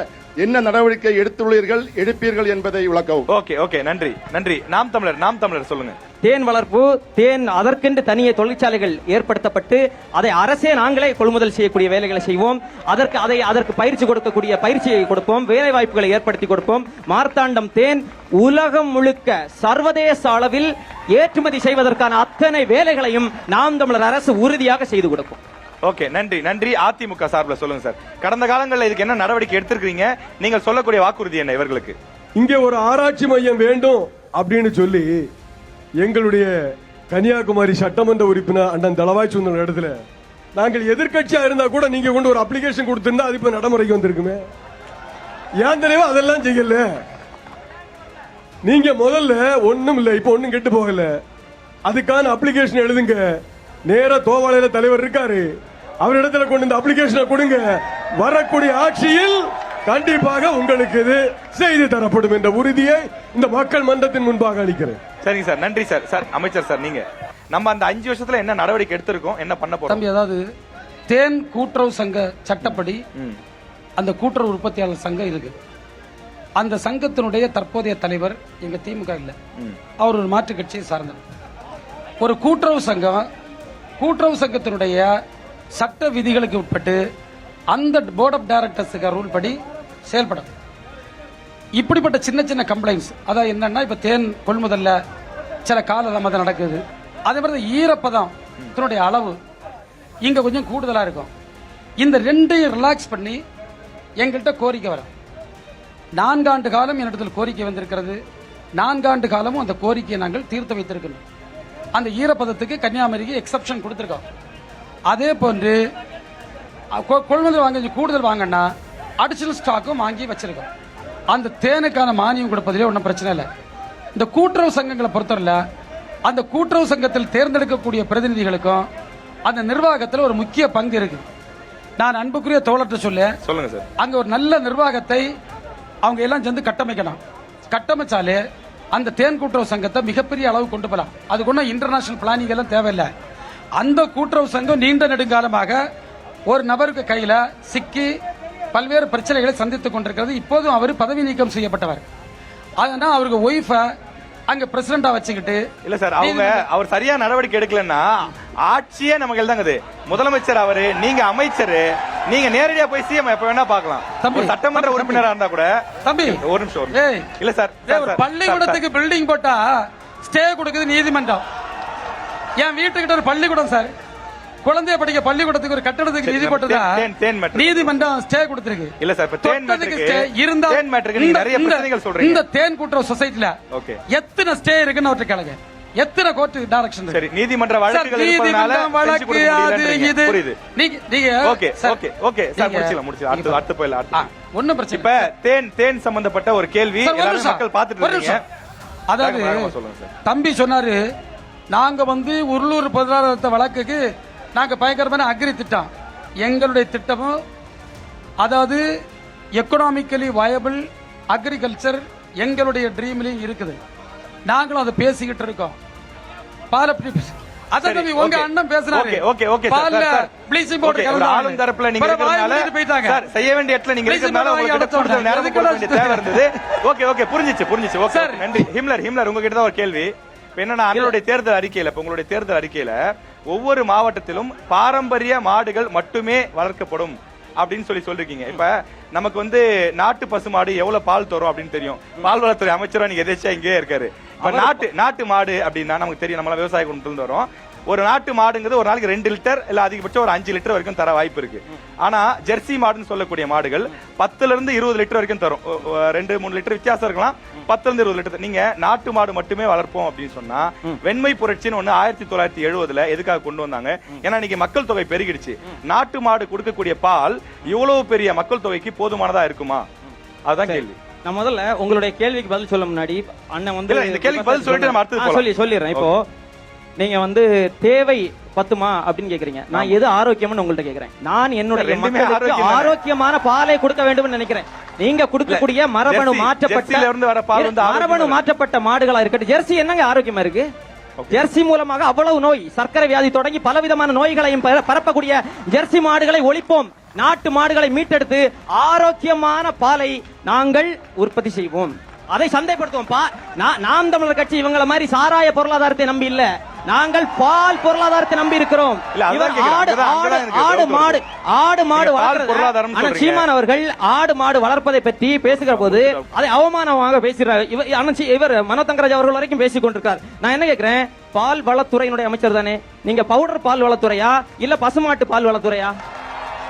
என்ன நடவடிக்கை எடுப்பீர்கள் என்பதை விளக்கவும். ஓகே. நன்றி. நாம் தமிழர் சொல்லுங்க. தேன் வளர்ப்பு, தேன் அதற்கென்று தனியே தொழிற்சாலைகள் ஏற்படுத்தப்பட்டு அதை அரசே நாங்களே கொள்முதல் செய்யக்கூடிய வேலைகளை செய்வோம். அதற்கு பயிற்சி கொடுக்கக்கூடிய பயிற்சியை கொடுப்போம். வேலை வாய்ப்புகளை ஏற்படுத்தி கொடுப்போம். மார்த்தாண்டம் தேன் உலகம் முழுக்க சர்வதேச அளவில் ஏற்றுமதி செய்வதற்கான அத்தனை வேலைகளையும் நாம் தமிழர் அரசு உறுதியாக செய்து கொடுக்கும். ஓகே. நன்றி. அதிமுக சார்பில் சொல்லுங்க சார். கடந்த காலங்களில் இதுக்கு என்ன நடவடிக்கை எடுத்திருக்கீங்க? நீங்கள் சொல்லக்கூடிய வாக்குறுதி என்ன இவர்களுக்கு? இங்கே ஒரு ஆராய்ச்சி மையம் வேண்டும் அப்படின்னு சொல்லி எங்களுடைய கன்னியாகுமரி சட்டமன்ற உறுப்பினர் அண்ணன் தளவாய் சொன்ன இடத்துல நாங்கள் எதிர்கட்சியா இருந்தா கூட நீங்க கொண்டு ஒரு அப்ளிகேஷன் கொடுத்திருந்தா அது இப்ப நடைமுறைக்கு வந்திருக்குமே. ஏன் தெரியுமா அதெல்லாம் செய்யல? நீங்க முதல்ல ஒண்ணும் இல்ல, இப்ப ஒண்ணும் கெட்டு போகல. அதுக்கான அப்ளிகேஷன் எழுதுங்க. நேர தோவாளையில தலைவர் இருக்காரு, அவரிடத்துல கொண்டு இந்த அப்ளிகேஷனை கொடுங்க. வரக்கூடிய ஆட்சியில் கண்டிப்பாக உங்களுக்கு இது செய்து தரப்படும் என்ற உறுதியை இந்த மக்கள் மன்றத்தின் முன்பாக அளிக்கிறேன். சரிங்க சார். நன்றி சார். சார் அமைச்சர் சார், நீங்க நம்ம அந்த 5 வருஷத்துல என்ன நடவடிக்கை எடுத்திருக்கோம், என்ன பண்ண போறோம்? தம்பி, அதாவது தேன் கூட்டுறவு சங்க சட்டப்படி அந்த கூட்டுறவு உற்பத்தியாளர் சங்கம் இருக்கு. அந்த சங்கத்தினுடைய தற்போதைய தலைவர் எங்க திமுக இல்ல, அவர் ஒரு மாற்று கட்சியை சார்ந்தவர். ஒரு கூட்டுறவு சங்கத்தினுடைய சட்ட விதிகளுக்கு உட்பட்டு அந்த போர்ட் ஆஃப் டைரக்டர்ஸ் ரூல் படி செயல்படும். இப்படிப்பட்ட சின்ன சின்ன கம்ப்ளைண்ட்ஸ், அதாவது என்னன்னா இப்ப தேன் கொள்முதல்ல சில காலதாமதம் நடக்குது. அதே மாதிரி ஈரப்பதம் அளவு இங்க கொஞ்சம் கூடுதலா இருக்கும். இந்த ரெண்டையும் ரிலாக்ஸ் பண்ணி எங்கள்கிட்ட கோரிக்கை வரும். 4 ஆண்டு காலம் என்னிடத்தில் கோரிக்கை வந்திருக்கிறது. 4 ஆண்டு காலமும் அந்த கோரிக்கையை நாங்கள் தீர்த்து வைத்திருக்கிறோம். அந்த ஈரப்பதத்துக்கு கன்னியாகுமரிக்கு எக்ஸப்ஷன் கொடுத்திருக்கோம். அதே போன்று கொள்முதல் வாங்க கூடுதல் வாங்கினா அடிஷனல் ஸ்டாக்கும் வாங்கி வச்சிருக்கோம். அந்த தேனுக்கான மானியம் கொடுப்பதிலே ஒன்றும் பிரச்சனை இல்லை. இந்த கூட்டுறவு சங்கங்களை பொறுத்தவரை அந்த கூட்டுறவு சங்கத்தில் தேர்ந்தெடுக்கக்கூடிய பிரதிநிதிகளுக்கும் அந்த நிர்வாகத்தில் ஒரு முக்கிய பங்கு இருக்கு. நான் அன்புக்குரிய தோழர்கிட்ட சொல்லுங்க சார், அங்க ஒரு நல்ல நிர்வாகத்தை அவங்க எல்லாம் சேர்ந்து கட்டமைக்கணும். கட்டமைச்சாலே அந்த தேன் கூட்டுறவு சங்கத்தை மிகப்பெரிய அளவு கொண்டு போகலாம். அதுக்கு ஒன்றும் இன்டர்நேஷனல் பிளானிங் எல்லாம் தேவையில்லை. அந்த கூட்டுறவு சங்கம் நீண்ட நெடுங்காலமாக ஒரு நபருக்கு கையில சிக்கி பல்வேறு பிரச்சனைகளை சந்தித்துக் கொண்டிருக்கிறது. இப்போதும் அவர் பதவி நீக்கம் செய்யப்பட்டவர். அதனால அவருக்கு ஒய்ஃபை அங்க பிரசிடண்டா வச்சுக்கிட்டு இல்ல சார், அவர் சரியா நடவடிக்கை எடுக்கலன்னா ஆட்சியே நமக்கு தாங்க. முதலமைச்சர் அவரு, நீங்க அமைச்சர், நீங்க நேரடியா போய் சிஎம் எப்ப வேணா பாக்கலாம். தம்பி சட்டமன்ற உறுப்பினரா இருந்தா கூட தம்பி ஒரு நிமிஷம் இல்ல சார், பள்ளிக்கூடத்துக்கு பில்டிங் போட்டா ஸ்டே கொடுக்குது நீதிமன்றம். என் வீட்டுக்கிட்ட ஒரு பள்ளிக்கூடம் சார், குழந்தைய படிக்க பள்ளிக்கூடத்துக்கு ஒரு கட்டடத்துக்கு நிதி போட்டதா நீதிமன்றம் ஸ்டே கொடுத்திருக்கு. இல்ல சார், இந்த தேன் கூட்டுறவு சொசைட்டில எத்தனை ஸ்டே இருக்குன்னு அவர்கிட்ட கேளுங்க. எத்தனை கோர்ட் டைரக்ஷன் சரி, நீதிமன்ற வழக்குகள் இருப்பதனால வழக்கு அது இது நீங்க ஓகே ஓகே ஓகே சார், முடிச்சலாம். அடுத்து போயிடலாம். ஒண்ணும் பிரச்சனை. இப்ப தேன் சம்பந்தப்பட்ட ஒரு கேள்வி மக்கள் பார்த்துட்டு இருக்காங்க. அதாவது தம்பி சொன்னாரு, நாங்க உள்ளூர் பொருளாதார வழக்குக்கு நாங்க பயங்கரமான அக்ரி திட்டம். எங்களுடைய திட்டமும் அதாவது எக்கனாமிக்கலி வயபிள் அக்ரிகல்ச்சர் எங்களுடைய ட்ரீம்லயும் இருக்குது. நாங்களும் அதை பேசிக்கிட்டு இருக்கோம். உங்க அண்ணன் பேசுறாரு, ப்ளீச்சிங் பவுடர் ஆளும் தரப்புல நீங்க இருக்கறனால சார் செய்ய வேண்டிய இடத்துல நீங்க இருக்கறனால உங்களுக்கு நேரம் கொடுக்க வேண்டிய தேவை இருந்தது. ஓகே ஓகே, புரிஞ்சிச்சு. ஓகே, நன்றி. ஹிம்லர் உங்ககிட்ட தான் ஒரு கேள்வி. என்னன்னா உங்களுடைய தேர்தல் அறிக்கையில ஒவ்வொரு மாவட்டத்திலும் பாரம்பரிய மாடுகள் மட்டுமே வளர்க்கப்படும் அப்படின்னு சொல்லிருக்கீங்க. இப்ப நமக்கு நாட்டு பசுமாடு எவ்வளவு பால் தரும் அப்படின்னு தெரியும். பால்வளத்துறை அமைச்சரா நீங்க எதாச்சும் இங்கே இருக்காரு. நாட்டு மாடு அப்படின்னா நமக்கு தெரியும், நம்மள விவசாய குடும்பத்துல வரும். ஒரு நாட்டு மாடுங்கிறது ஒரு நாளைக்கு 2 லிட்டர் இல்ல அதிகபட்சம் ஒரு 5 லிட்டர் வரைக்கும் தர வாய்ப்பு இருக்கு. ஆனா ஜெர்சி மாடுன்னு சொல்லக்கூடிய மாடுகள் 10 இருந்து 20 லிட்டர் வரைக்கும் தரும். 2-3 லிட்டர் வித்தியாசம் இருக்கலாம். 10 இருந்து 20 லிட்டர். நீங்க நாட்டு மாடு மட்டுமே வளர்ப்போம் அப்படின்னு சொன்னா வெண்மை புரட்சின்னு ஒண்ணு 1970 எதுக்காக கொண்டு வந்தாங்க? ஏன்னா இன்னைக்கு மக்கள் தொகை பெருகிடுச்சு. நாட்டு மாடு கொடுக்கக்கூடிய பால் இவ்வளவு பெரிய மக்கள் தொகைக்கு போதுமானதா இருக்குமா? அதான் கேள்வி. நான் முதல்ல உங்களுடைய கேள்விக்கு பதில் சொல்ல முன்னாடி அண்ணன் இந்த கேள்விக்கு பதில் சொல்லிட்டு நம்ம அடுத்து சொல்லிடுறேன். இப்போ நீங்க தேவை பத்துமா அப்படின்னு கேக்குறீங்க. நான் எது ஆரோக்கியம்னு உங்கள்ட்ட கேக்குறேன். நான் என்னுடைய மக்களுக்கு ஆரோக்கியமான பாலை கொடுக்க வேண்டும் நினைக்கிறேன். நீங்க கொடுக்கக்கூடிய மரபணு மாற்றப்பட்ட மாடுகளா இருக்கட்டும். ஜெர்சி என்னங்க ஆரோக்கியமா இருக்கு? ஜெர்சி மூலமாக அவ்வளவு நோய், சர்க்கரை வியாதி தொடங்கி பலவிதமான நோய்களையும் பரப்பக்கூடிய ஜெர்சி மாடுகளை ஒழிப்போம். நாட்டு மாடுகளை மீட்டெடுத்து ஆரோக்கியமான பாலை நாங்கள் உற்பத்தி செய்வோம், அதை சந்தைப்படுத்துவோம். நாம் தமிழர் கட்சி இவங்கள மாதிரி சாராய பொருளாதாரத்தை நம்பி இல்ல, நாங்கள் பால் பொருளாதாரத்தை நம்பி இருக்கிறோம். ஆடு மாடு வளர்க்கிறது. சீமான் அவர்கள் ஆடு மாடு வளர்ப்பதை பற்றி பேசுகிற போது அதை அவமானமாக பேசுகிறார். இவர் மனோ தங்கராஜ் அவர்கள் வரைக்கும் பேசிக் கொண்டிருக்கார். நான் என்ன கேட்கிறேன், பால் வளத்துறையினுடைய அமைச்சர் தானே நீங்க? பவுடர் பால் வளத்துறையா இல்ல பசுமாட்டு பால் வளத்துறையா?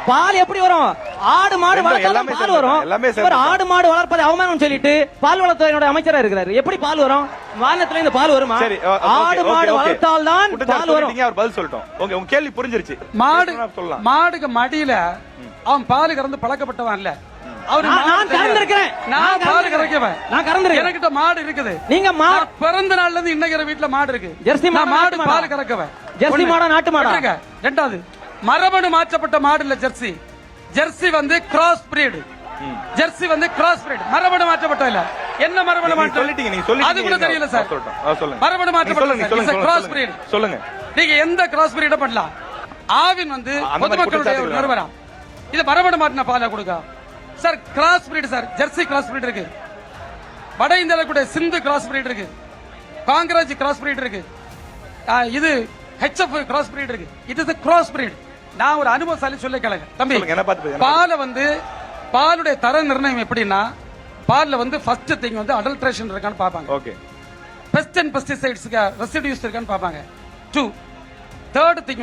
பால் எப்படி வரும்? ஆடு மாடு வளர்த்தாதான் பால் வரும். இவர் ஆடு மாடு வளர்ப்பதை அவமானம் சொல்லிட்டு பால் வளத்துறையினுடைய அமைச்சரா இருக்கிறாரு. எப்படி பால் வரும்? வானத்துல இந்த பால் வருமா? ஆடு மாடு வளர்த்தால் தான் பால் வரும். அவர் பதில் சொல்லிட்டோம். உங்க கேள்வி புரிஞ்சிருச்சு. மாடுக்கு மடியில அவன் பால் கறந்து பழக்கப்பட்டவன் இல்ல. நான் கறந்திருக்கிறேன். நான் பால் கறக்கவன். நான் கறந்திருக்கேன். என்கிட்ட மாடு இருக்குது. நீங்க பிறந்த நாள்ல இருந்து இன்னைக்கு வீட்டுல மாடு இருக்கு. ஜெர்சி மாடு பால் கறக்கவன். ஜெர்சி மாடா நாட்டு மாடா? ரெண்டாவது, மரபணு மாற்றப்பட்ட மாடு இல்ல Jersey. Jersey cross breed. Jersey cross breed. மரபணு மாற்றப்பட்ட இல்ல. என்ன மரபணு மாற்றம் சொல்லிட்டீங்க நீங்க? சொல்லி அது கூட தெரியல சார். சொல்லுங்க. மரபணு மாற்றப்பட்ட கிராஸ் பிரீடு சொல்லுங்க. நீங்க எந்த கிராஸ் பிரீட பண்ணலாம்? ஆவின் பொதுமக்களுடைய ஒரு நிறுவனம். இது மரபணு மாற்றின பாலை கொடுக்க sir. Cross breed sir. Jersey cross breed இருக்கு. வட இந்தியால கூட சிந்து கிராஸ் பிரீடு இருக்கு. காங்கிரஸ் கிராஸ் பிரீடு இருக்கு. இது HF கிராஸ் பிரீடு இருக்கு. It is cross breed. நான் ஒரு அனுபவசாலி சொல்ல கேளுங்க தம்பி. பாலை பாலுடைய தர நிர்ணயம் எப்படின்னா, பால்ல ஃபர்ஸ்ட் திங் அடல்ட்ரேஷன் இருக்கான்னு பாப்பாங்க. Okay. Best and pesticides residues இருக்கான்னு பாப்பாங்க. 2 தேர்ட் திங்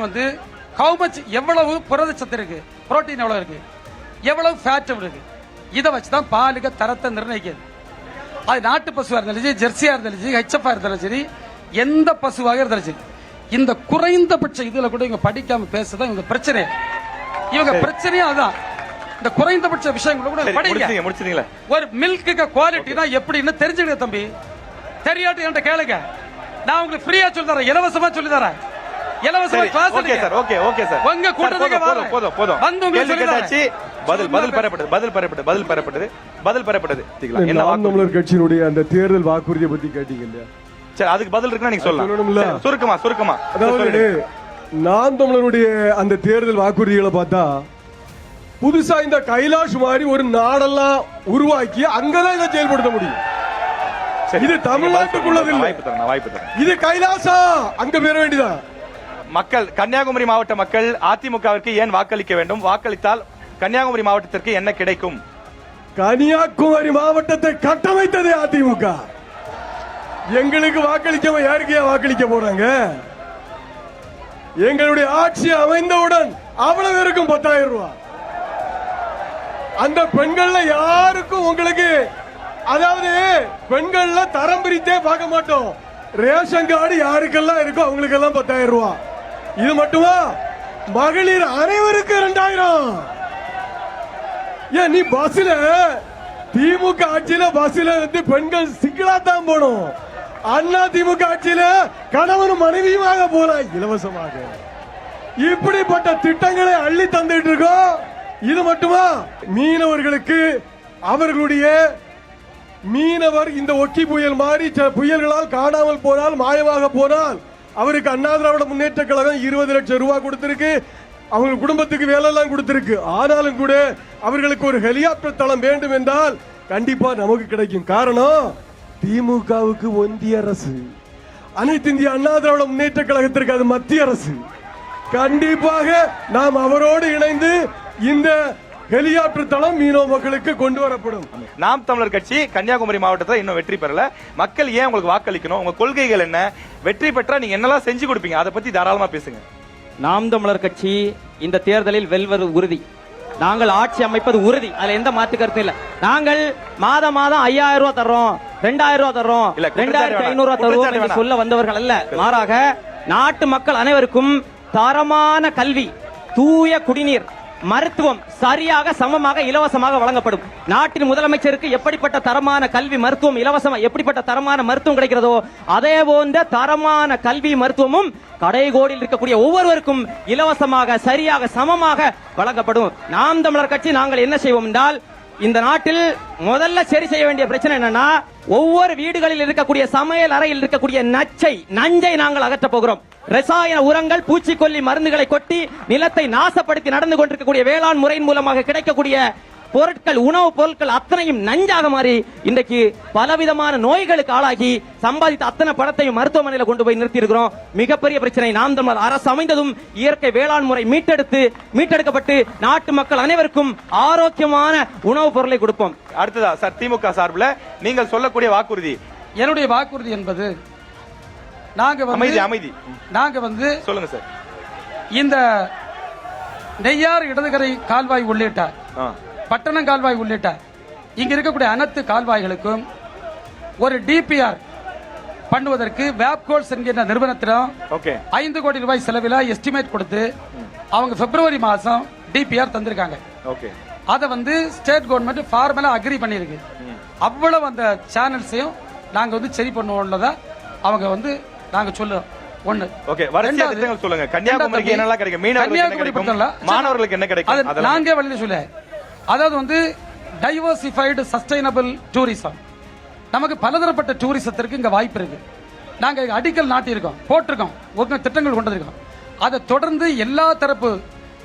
ஹவு மச், எவ்வளவு புரதச்சத்து இருக்கு, புரோட்டீன் எவ்வளவு இருக்கு, எவ்வளவு ஃபேட் இருக்கு. இதை வச்சுதான் பாலுக்கு தரத்தை நிர்ணயிக்கிறது. அது நாட்டு பசுவா இருந்தாலும் சரி, ஜெர்சியா இருந்தாலும் சரி, HF இருந்தாலும் சரி, எந்த பசுவாக இருந்தாலும் சரி. இந்த குறைந்தபட்ச இதுல கூட இவங்க படிக்காம பேசதான் இவங்க பிரச்சனை. இவங்க பிரச்சனையே அதான். இந்த குறைந்தபட்ச விஷயங்களை கூட சரி, படிங்க. முடிச்சிட்டீங்களா? ஒரு மில்க்கு குவாலிட்டினா எப்படின்னு தெரிஞ்சுக்கிட தம்பி. தெரியாட்டி என்கிட்ட கேளுங்க, நான் உங்களுக்கு ஃப்ரீயா சொல்லி தரேன், இலவசமா சொல்லி தரேன். இலவசமா சரி, class okay sir, okay okay sir. உங்க சார், கூட்டத்துக்கு போதும், போதும், போதும். வந்து உங்களுக்கு கேள்வி சொல்லி கேட்டாச்சு. தரேன். பதில் பெறப்பட்டது, பதில் பெறப்பட்டது. என்ன நாம் வாக்குறுதி? தமிழர் கட்சியினுடைய அந்த தேர்தல் வாக்குறுதியை பத்தி கேட்டீங்க இல்லையா? சரி, அதுக்கு பதில் இருக்குன்னா நீங்க சொல்லணும்ல. சொல்லலாம். சுருக்கமா அதாவது நாம் தமிழருடைய அந்த தேர்தல் வாக்குறுதிகளை பார்த்தா புதுசா இந்த கைலாஷ் மாதிரி ஒரு நாடெல்லாம் உருவாக்கி அங்கதான் இதை செயல்படுத்த முடியும். சரி, இது தமிழ்நாட்டுக்குள்ளது இல்ல. வாய்ப்பு தரேன். இது கைலாசா அங்க பெற வேண்டியதா? மக்கள், கன்னியாகுமரி மாவட்ட மக்கள் அதிமுகவிற்கு ஏன் வாக்களிக்க வேண்டும்? வாக்களித்தால் கன்னியாகுமரி மாவட்டத்திற்கு என்ன கிடைக்கும்? கன்னியாகுமரி மாவட்டத்தை கட்டமைத்ததே அதிமுக. எங்களுக்கு வாக்களிக்க யாருக்கு வாக்களிக்க போறாங்க? எங்களுடைய ஆட்சி அமைந்தவுடன் அவ்வளவு பேருக்கும் 10,000 ரூபாய். அந்த பெண்கள்ல யாருக்கும் உங்களுக்கு, அதாவது பெண்கள்ல தரம் பிரித்தே பார்க்க மாட்டோம். ரேஷன் கார்டு யாருக்கெல்லாம் இருக்கோ அவங்களுக்கெல்லாம் 10,000 ரூபாய். இது மட்டுமா? மகளிர் அனைவருக்கு 2,000. ஏன் நீ பஸ்ல திமுக ஆட்சியில பஸ்ல வந்து பெண்கள் சிக்கலா தான் போனோம். அண்ணா திமுக ஆட்சியில கணவனும் மனைவியுமாக போலாம் இலவசமாக. இப்படிப்பட்ட திட்டங்களை அள்ளி தந்துட்டு இருக்கோம். இது மட்டுமா? மீனவர்களுக்கு அவர்களுடைய மீனவர் இந்த ஒக்கி புயல் மாதிரி புயல்களால் காணாமல் போனால், மாயமாக போனால், அவருக்கு அண்ணா திராவிட முன்னேற்ற கழகம் 20 லட்சம் ரூபாய் கொடுத்திருக்கு. அவங்க குடும்பத்துக்கு வேலை எல்லாம் கொடுத்திருக்கு. ஆனாலும் கூட அவர்களுக்கு ஒரு ஹெலிகாப்டர் தளம் வேண்டும் என்றால் கண்டிப்பா நமக்கு கிடைக்கும். காரணம் திமுகவுக்கு ஒன்றிய அரசு, அனைத்து இந்திய அண்ணா திராவிட முன்னேற்ற கழகத்திற்கு அது மத்திய அரசு. கண்டிப்பாக நாம் அவரோடு இணைந்து இந்த ஹெலிகாப்டர் தளம் மீனவ மக்களுக்கு கொண்டு வரப்படும். நாம் தமிழர் கட்சி கன்னியாகுமரி மாவட்டத்தில் இன்னும் வெற்றி பெறல. மக்கள் ஏன் உங்களுக்கு வாக்களிக்கணும்? உங்க கொள்கைகள் என்ன? வெற்றி பெற்றா நீங்க என்னெல்லாம் செஞ்சு கொடுப்பீங்க? அதை பத்தி தாராளமா பேசுங்க. நாம் தமிழர் கட்சி இந்த தேர்தலில் வெல்வது உறுதி. நாங்கள் ஆட்சி அமைப்பது உறுதி. அதுல எந்த மாற்று கருத்தும் இல்ல. நாங்கள் மாதம் 5,000 ரூபாய் தர்றோம், 2,000 ரூபாய் தர்றோம், 2,500 ரூபாய் தருவோம் என்று சொல்ல வந்தவர்கள் அல்ல. மாறாக நாட்டு மக்கள் அனைவருக்கும் தரமான கல்வி, தூய குடிநீர், மருத்துவம் சரியாக சமமாக இலவசமாக வழங்கப்படும். நாட்டின் முதலமைச்சருக்கு எப்படிப்பட்ட தரமான கல்வி மருத்துவம் இலவசமாக, எப்படிப்பட்ட தரமான மருத்துவம் கிடைக்கிறதோ அதே போன்ற தரமான கல்வி மருத்துவமும் கடைகோடியில் இருக்கக்கூடிய ஒவ்வொருவருக்கும் இலவசமாக சரியாக சமமாக வழங்கப்படும். நாம் தமிழர் கட்சி நாங்கள் என்ன செய்வோம் என்றால், இந்த நாட்டில் முதல்ல சரி செய்ய வேண்டிய பிரச்சனை என்னன்னா, ஒவ்வொரு வீடுகளில் இருக்கக்கூடிய சமையல் அறையில் இருக்கக்கூடிய நஞ்சை நாங்கள் அகற்றப் போகிறோம். ரசாயன உரங்கள், பூச்சிக்கொல்லி மருந்துகளை கொட்டி நிலத்தை நாசப்படுத்தி நடந்து கொண்டிருக்கக்கூடிய வேளாண் முறையின் மூலமாக கிடைக்கக்கூடிய பொருட்கள், உணவுப் பொருட்கள் அத்தனையும் நஞ்சாக மாறி இன்றைக்கு பலவிதமான நோய்களுக்கு ஆளாகி சம்பாதித்த அத்தனை பணத்தையும் மருத்துவமனையில் கொண்டு போய் நிறுத்தி இருக்கிறோம். மிகப்பெரிய பிரச்சனை. நாம் தமிழர் அரசு அமைந்ததும் இயற்கை வேளாண் முறை மீட்டெடுக்கப்பட்டு நாட்டு மக்கள் அனைவருக்கும் ஆரோக்கியமான உணவுப் பொருளை கொடுப்போம். அடுத்ததா சார், திமுக சார்பில் நீங்கள் சொல்லக்கூடிய வாக்குறுதி? என்னுடைய வாக்குறுதி என்பது, நாங்க வந்து சொல்லுங்க சார். இந்த நெய்யாறு இடதுகரை கால்வாய் உள்ளிட்ட பட்டணம் கால்வாய் உள்ளிட்ட இங்க இருக்கக்கூடிய அனைத்து கால்வாய்களுக்கும் ஒரு டிபிஆர் பண்ணுவதற்கு வேப்கோல்ஸ் என்கிற நிறுவனத்திடம் 5 கோடி ரூபாய் செலவில் எஸ்டிமேட் கொடுத்து அவங்க பிப்ரவரி மாசம் டிபிஆர் தந்திருக்காங்க. அதை வந்து ஸ்டேட் கவர்மெண்ட் ஃபார்மலா அக்ரி பண்ணிருக்கு. அவ்வளவு அந்த சேனல்ஸையும் நாங்க வந்து சரி பண்ணுவோம்ல அவங்க வந்து நாங்க சொல்லுவோம். ஒண்ணு சொல்லுங்க. கன்னியாகுமரிக்கு என்னெல்லாம் கிடைக்கும்? மாணவர்களுக்கு என்ன கிடைக்கும்? நாங்க வழியில சொல்ல, அதாவது வந்து டைவர்சிஃபைடு சஸ்டைனபிள் டூரிசம். நமக்கு பலதரப்பட்ட டூரிசத்திற்கு இங்க வாய்ப்பு இருக்கு. நாங்க அடிக்கல் நாட்டி இருக்கோம், போட்டிருக்கோம், ஒரு திட்டங்கள் கொண்டு இருக்கோம். அதை தொடர்ந்து எல்லா தரப்பு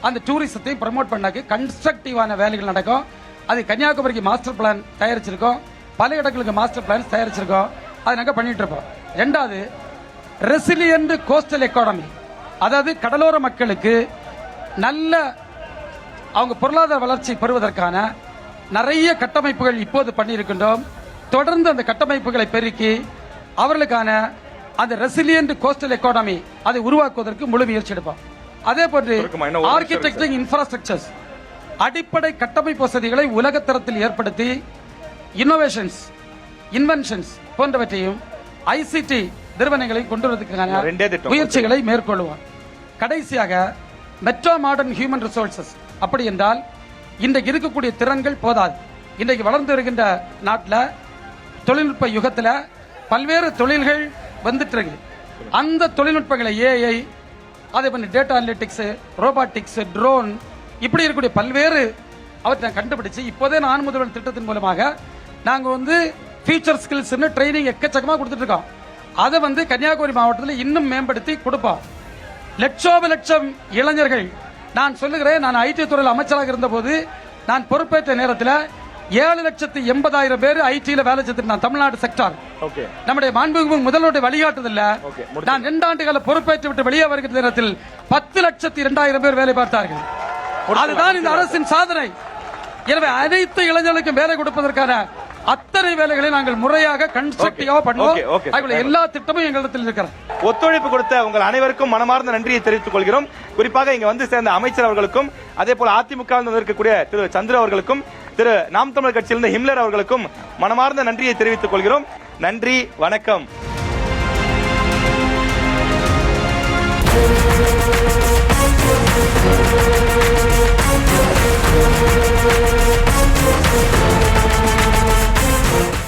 அந்த டூரிசத்தையும் ப்ரமோட் பண்ணாக்கு கன்ஸ்ட்ரக்டிவான வேலைகள் நடக்கும். அது கன்னியாகுமரிக்கு மாஸ்டர் பிளான் தயாரிச்சிருக்கோம், பல இடங்களுக்கு மாஸ்டர் பிளான் தயாரிச்சிருக்கோம். அதை நாங்க பண்ணிட்டு இருப்போம். ரெண்டாவது, ரெசிலியன்ட் கோஸ்டல் எக்கானமி, அதாவது கடலோர மக்களுக்கு நல்ல அவங்க பொருளாதார வளர்ச்சி பெறுவதற்கான நிறைய கட்டமைப்புகள் இப்போது பண்ணியிருக்கின்றோம். தொடர்ந்து அந்த கட்டமைப்புகளை பெருக்கி அவர்களுக்கான அந்த ரெசிலியன்ட் கோஸ்டல் எக்கானமி அதை உருவாக்குவதற்கு முழு முயற்சி எடுப்போம். அதே போன்று ஆர்கிடெக்சர் இன்ஃப்ராஸ்ட்ரக்சர்ஸ், அடிப்படை கட்டமைப்பு வசதிகளை உலகத்தரத்தில் ஏற்படுத்தி இன்னோவேஷன்ஸ், இன்வென்ஷன்ஸ் போன்றவற்றையும் ஐசிடி நிறுவனங்களை கொண்டு வருவதற்கான முயற்சிகளை மேற்கொள்வோம். கடைசியாக மெட்ரோ மாடர்ன் ஹியூமன் ரிசோர்சஸ், அப்படி என்றால் இன்றைக்கு இருக்கக்கூடிய திறன்கள் போதாது. இன்றைக்கு வளர்ந்து வருகின்ற நாட்டில் தொழில்நுட்ப யுகத்தில் பல்வேறு தொழில்கள் வந்துட்டு இருக்கு. அந்த தொழில்நுட்பங்களை ஏஐ, அதே பண்ணி டேட்டா அனலிட்டிக்ஸ், ரோபாட்டிக்ஸ், ட்ரோன், இப்படி இருக்கக்கூடிய பல்வேறு அவற்றை கண்டுபிடிச்சு இப்போதே நான் முதல்வர் திட்டத்தின் மூலமாக நாங்கள் ஃபியூச்சர் ஸ்கில்ஸ்னு ட்ரைனிங் எக்கச்சக்கமாக கொடுத்துட்டு இருக்கோம். அதை கன்னியாகுமரி மாவட்டத்தில் இன்னும் மேம்படுத்தி கொடுப்போம். லட்சம் இளைஞர்கள், நான் சொல்லுகிறேன், நான் ஐடி துறையில் அமைச்சராக இருந்தபோது நான் பொறுப்பேற்ற நேரத்தில் 7,80,000 பேர் ஐடியில் வேலை செய்து நான் தமிழ்நாடு செக்டார். நம்முடைய மாண்புமிகு முதல்வருடைய வழிகாட்டுதல்ல நான் 2 ஆண்டுகால பொறுப்பேற்று விட்டு வெளியே வருகிற நேரத்தில் 10,02,000 பேர் வேலை பார்த்தார்கள். அதுதான் இந்த அரசின் சாதனை. எனவே அனைத்து இளைஞர்களுக்கும் வேலை கொடுப்பதற்கான அத்தனை வேலைகளை நாங்கள் முறையாக கன்ஸ்ட்ரக்டிவா பண்ணுவோம். எல்லா திட்டமும் எங்களிடத்தில் இருக்கிறது. ஒத்துழைப்பு கொடுத்த உங்கள் அனைவருக்கும் மனமார்ந்த நன்றியை தெரிவித்துக் கொள்கிறோம். குறிப்பாக இங்க வந்து சேர்ந்த அமைச்சர் அவர்களுக்கும், அதே போல அதிமுக இருக்கக்கூடிய திரு சந்திர அவர்களுக்கும், திரு நாம் தமிழர் கட்சியிலிருந்து ஹிம்லர் அவர்களுக்கும் மனமார்ந்த நன்றியை தெரிவித்துக் கொள்கிறோம். நன்றி, வணக்கம்.